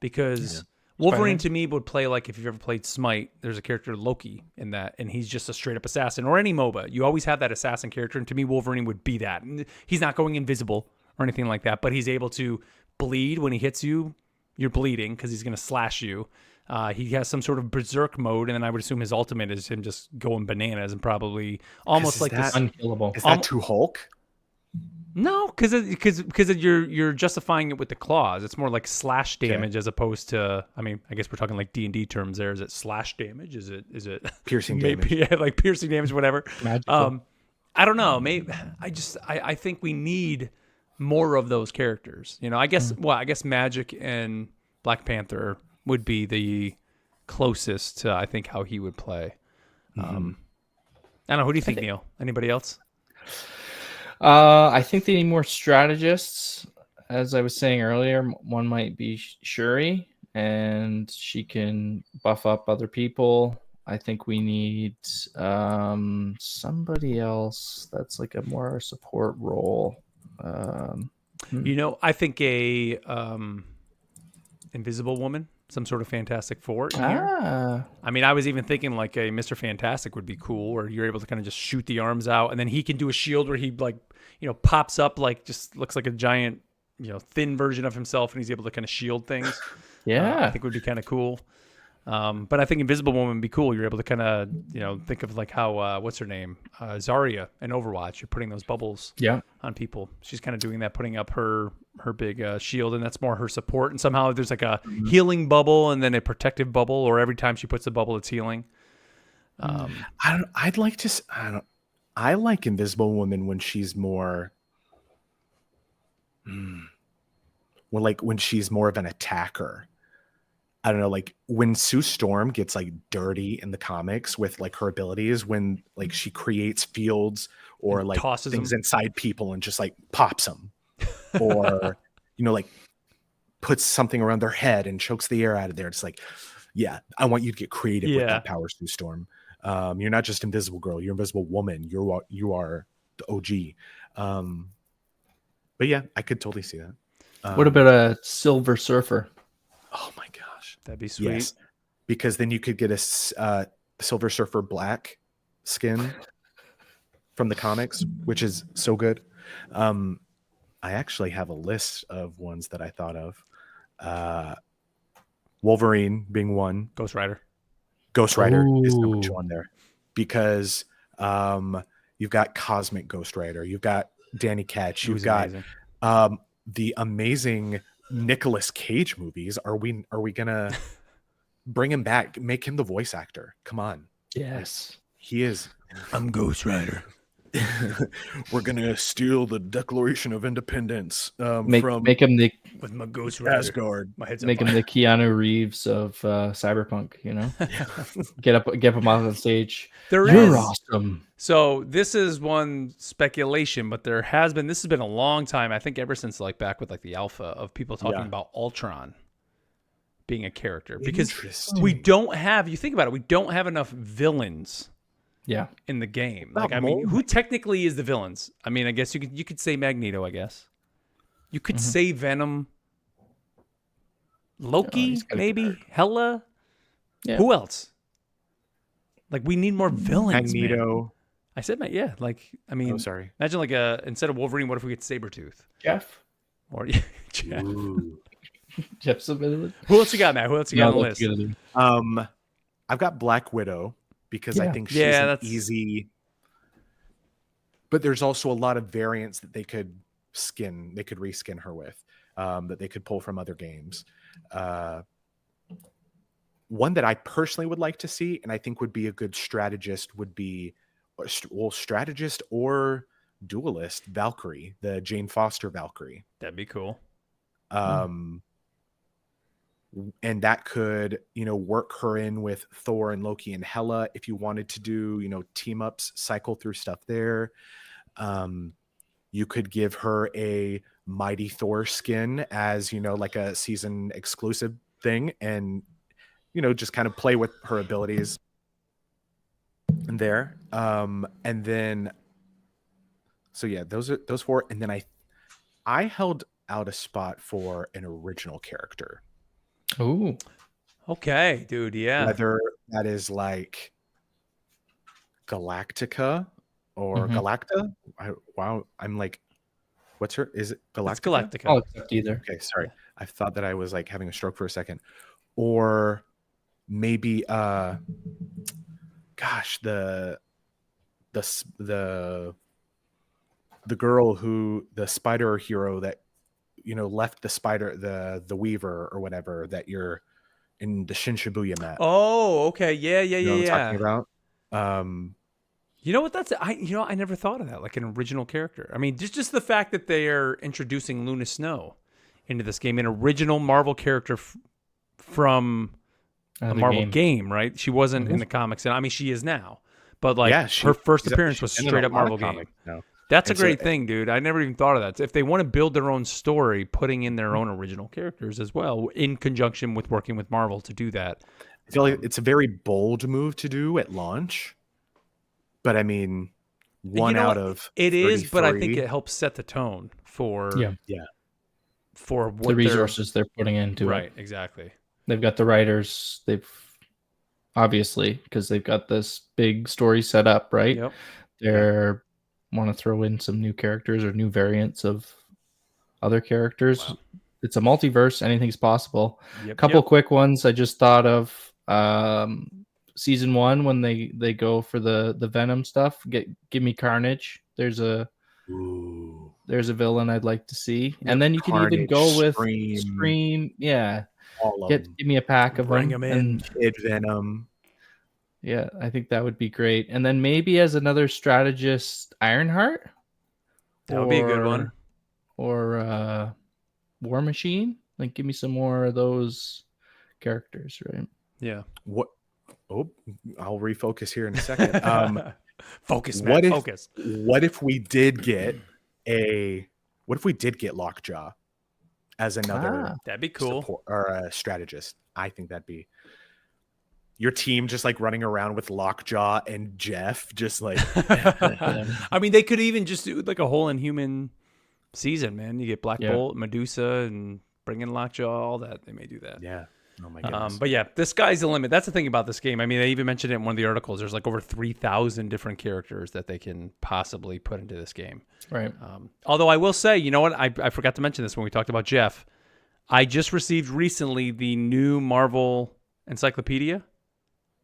because Wolverine to me would play like, if you've ever played Smite, there's a character Loki in that, and he's just a straight up assassin. Or any MOBA, you always have that assassin character, and to me Wolverine would be that. And he's not going invisible or anything like that, but he's able to bleed when he hits you. You're bleeding because he's going to slash you. He has some sort of berserk mode, and then I would assume his ultimate is him just going bananas and probably almost like this unkillable. Is that too Hulk? No, because you're justifying it with the claws. It's more like slash damage as opposed to. I mean, I guess we're talking like D&D terms. There is it slash damage? Is it Piercing maybe, damage? Yeah, like piercing damage, whatever. Magical. I don't know. Maybe I think we need more of those characters. I guess I guess Magic and Black Panther would be the closest to, I think, how he would play. I don't know. Who do you think, Neil? Anybody else? I think they need more strategists. As I was saying earlier, one might be Shuri, and she can buff up other people. I think we need somebody else that's like a more support role. I think a Invisible Woman, some sort of Fantastic Four in here. I mean, I was even thinking like a Mr. Fantastic would be cool, where you're able to kind of just shoot the arms out, and then he can do a shield where he pops up, like just looks like a giant, thin version of himself, and he's able to kind of shield things. I think would be kind of cool. But I think Invisible Woman would be cool. You're able to kind of, think of like how, what's her name? Zarya in Overwatch. You're putting those bubbles on people. She's kind of doing that, putting up her big shield, and that's more her support. And somehow there's like a healing bubble and then a protective bubble, or every time she puts a bubble, it's healing. I like Invisible Woman when she's more, when she's more of an attacker. I don't know, like when Sue Storm gets like dirty in the comics with like her abilities, when like she creates fields or like tosses things them inside people and just like pops them, or like puts something around their head and chokes the air out of there. It's like, yeah, I want you to get creative with that power, Sue Storm. You're not just Invisible Girl, you're Invisible Woman. You are the OG. But yeah, I could totally see that. What about a Silver Surfer? Oh my gosh, that'd be sweet. Yes, because then you could get a Silver Surfer black skin from the comics, which is so good. I actually have a list of ones that I thought of. Wolverine being one. Ghost Rider is number 2 on there, because you've got Cosmic Ghost Rider, you've got Danny Ketch, you've got the amazing Nicolas Cage movies. Are we gonna bring him back, make him the voice actor? Come on. Yes, he is. I'm Ghost Rider. We're gonna steal the Declaration of Independence Make him the with my Ghost Rider. Asgard. My head's make on him the Keanu Reeves of Cyberpunk. Get him off on stage. There You're is. awesome. So this is one speculation, but this has been a long time. I think ever since like back with like the alpha of people talking about Ultron being a character, because we don't have, you think about it, we don't have enough villains in the game. Like, I mean, who technically is the villains? I mean, I guess you could say Magneto, I guess. You could say Venom. Loki, maybe? Hela? Yeah. Who else? Like, we need more villains, Magneto. Man. I said, like, I mean, sorry. Imagine like instead of Wolverine, what if we get Sabretooth? Jeff? Or Jeff. Jeff submitted it. Who else you got, Matt? Who else you got on the list? I've got Black Widow because I think she's an easy. But there's also a lot of variants that they could reskin her with, that they could pull from other games. One that I personally would like to see, and I think would be a good strategist, would be, strategist or duelist, Valkyrie, the Jane Foster Valkyrie. That'd be cool. And that could, work her in with Thor and Loki and Hela if you wanted to do, team ups, cycle through stuff there. You could give her a Mighty Thor skin as, like a season exclusive thing, and, just kind of play with her abilities there. And then, so yeah, those four. And then I held out a spot for an original character. Ooh. Okay, dude. Yeah. Whether that is like Galactica or Galacta. I'm like, what's her? Is it Galactica? It's Galactica. I'll accept either. Okay, sorry. I thought that I was like having a stroke for a second. Or maybe the girl who, the spider hero that left the spider, the weaver or whatever, that you're in the Shin Shibuya map. Oh, okay. Yeah. What I'm talking about? You know what? I never thought of that, like an original character. I mean, just the fact that they are introducing Luna Snow into this game, an original Marvel character from a Marvel game, right? She wasn't in the comics, and I mean, she is now. But like, her first appearance was straight up Marvel game. No. That's a great thing, dude. I never even thought of that. If they want to build their own story, putting in their own original characters as well, in conjunction with working with Marvel to do that. I feel like it's a very bold move to do at launch. But I mean, out of it is, but I think it helps set the tone for for what the resources they're putting into it. Right, exactly. They've got the writers. They've obviously, because they've got this big story set up, right? Yep. They're want to throw in some new characters or new variants of other characters. Wow. It's a multiverse. Anything's possible. A couple quick ones I just thought of. Season 1, when they go for the Venom stuff, give me Carnage. There's a villain I'd like to see. And then you can even go with Scream. Yeah. Give me a pack of Bring them in. Kid Venom. Yeah, I think that would be great. And then maybe as another strategist, Ironheart. That would be a good one. Or War Machine. Like, give me some more of those characters, right? Yeah. What? Oh, I'll refocus here in a second. Focus, man. Focus. What if we did get Lockjaw as another? That'd be cool. Support, or a strategist. I think that'd be your team just like running around with Lockjaw and Jeff, just like. I mean, they could even just do like a whole Inhuman season, man. You get Black Bolt, Medusa, and bring in Lockjaw, all that. They may do that. Yeah. Oh my goodness. But yeah, the sky's the limit. That's the thing about this game. I mean, they even mentioned it in one of the articles. There's like over 3,000 different characters that they can possibly put into this game. Right. Although I will say, you know what? I forgot to mention this when we talked about Jeff. I just received recently the new Marvel Encyclopedia.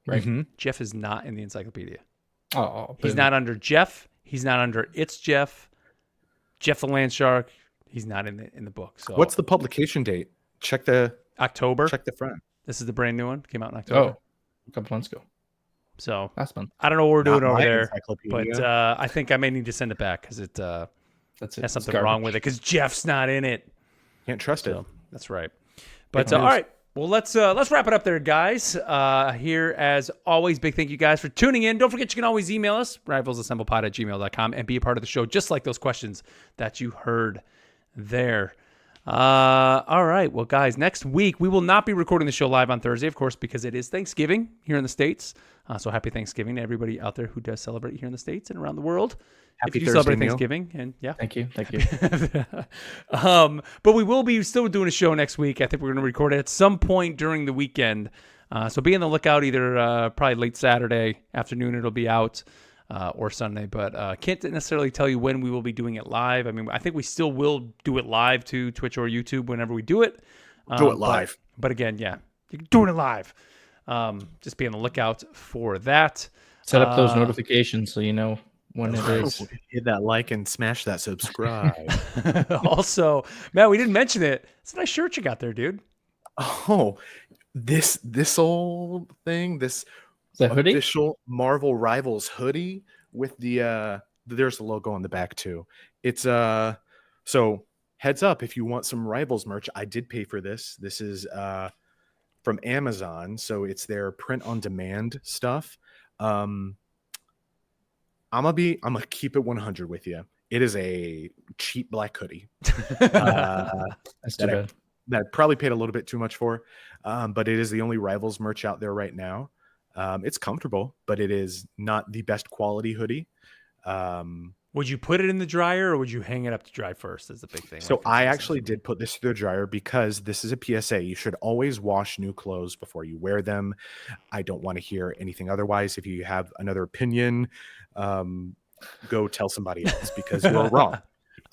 Right. Mm-hmm. Jeff is not in the encyclopedia. Oh, he's not under Jeff. He's not under It's Jeff. Jeff the Land Shark. He's not in the book. So what's the publication date? Check the October. Check the front. This is the brand new one. Came out in October. Oh, a couple months ago. So Last month. I don't know what we're doing Not over my there, encyclopedia. but I think I may need to send it back because it That's it. has something It's wrong with garbage. it because Jeff's not in it. Can't trust it. So that's right. But news. all right. Well, let's wrap it up there, guys. Here, as always, big thank you guys for tuning in. Don't forget you can always email us, rivalsassemblepod@gmail.com, and be a part of the show, just like those questions that you heard there. All right. Well, guys, next week we will not be recording the show live on Thursday, of course, because it is Thanksgiving here in the States. So happy Thanksgiving to everybody out there who does celebrate here in the States and around the world. Happy if you do Thursday celebrate meal. Thanksgiving, and yeah. Thank you. But we will be still doing a show next week. I think we're going to record it at some point during the weekend. So be on the lookout either probably late Saturday afternoon it'll be out or Sunday. But can't necessarily tell you when we will be doing it live. I mean, I think we still will do it live to Twitch or YouTube whenever we do it. Do it live. But again, yeah, you're doing it live. Just be on the lookout for that. Set up those notifications so you know when it is. Hit that like and smash that subscribe. Also, Matt, we didn't mention it. It's a nice shirt you got there, dude. Oh, this old thing, this Is that hoodie? official Marvel Rivals hoodie with the there's a logo on the back too. It's so heads up if you want some Rivals merch. I did pay for this. This is from Amazon, so it's their print on demand stuff. I'm gonna keep it 100 with you. It is a cheap black hoodie. That's too bad. That I probably paid a little bit too much for, but it is the only Rivals merch out there right now. It's comfortable, but it is not the best quality hoodie. Would you put it in the dryer or would you hang it up to dry first? Is the big thing. So Like, I actually did put this through the dryer because this is a PSA. You should always wash new clothes before you wear them. I don't want to hear anything otherwise. If you have another opinion, go tell somebody else because you're wrong.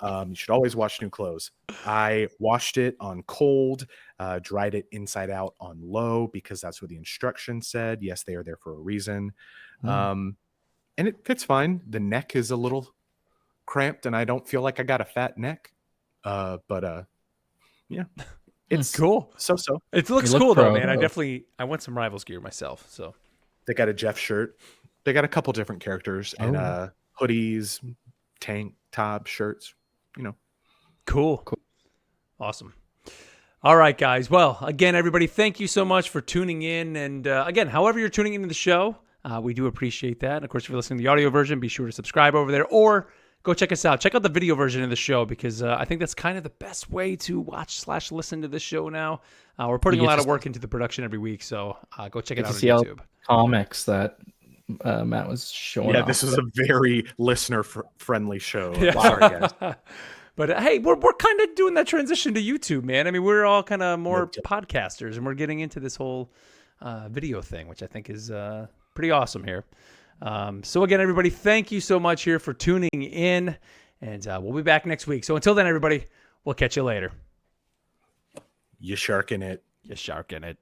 You should always wash new clothes. I washed it on cold, dried it inside out on low because that's what the instructions said. Yes, they are there for a reason. And it fits fine. The neck is a little cramped and I don't feel like I got a fat neck. But yeah, it's cool. So It looks You look cool though, pro. man. I want some Rivals gear myself. So they got a Jeff shirt. They got a couple different characters and hoodies, tank top shirts, cool. Awesome. All right, guys. Well, again, everybody, thank you so much for tuning in. And again, however you're tuning into the show, we do appreciate that. And of course, if you're listening to the audio version, be sure to subscribe over there or go check us out. Check out the video version of the show because I think that's kind of the best way to watch/listen to this show now. We're putting a lot of work into the production every week, so go check it out on see all YouTube. comics that Matt was showing Yeah, off. this is a very listener-friendly show. Yeah. Sorry, guys. But hey, we're kind of doing that transition to YouTube, man. I mean, we're all kind of more podcasters, and we're getting into this whole video thing, which I think is pretty awesome here. So again, everybody, thank you so much here for tuning in, and we'll be back next week. So until then, everybody, we'll catch you later. You sharking it. You sharking it.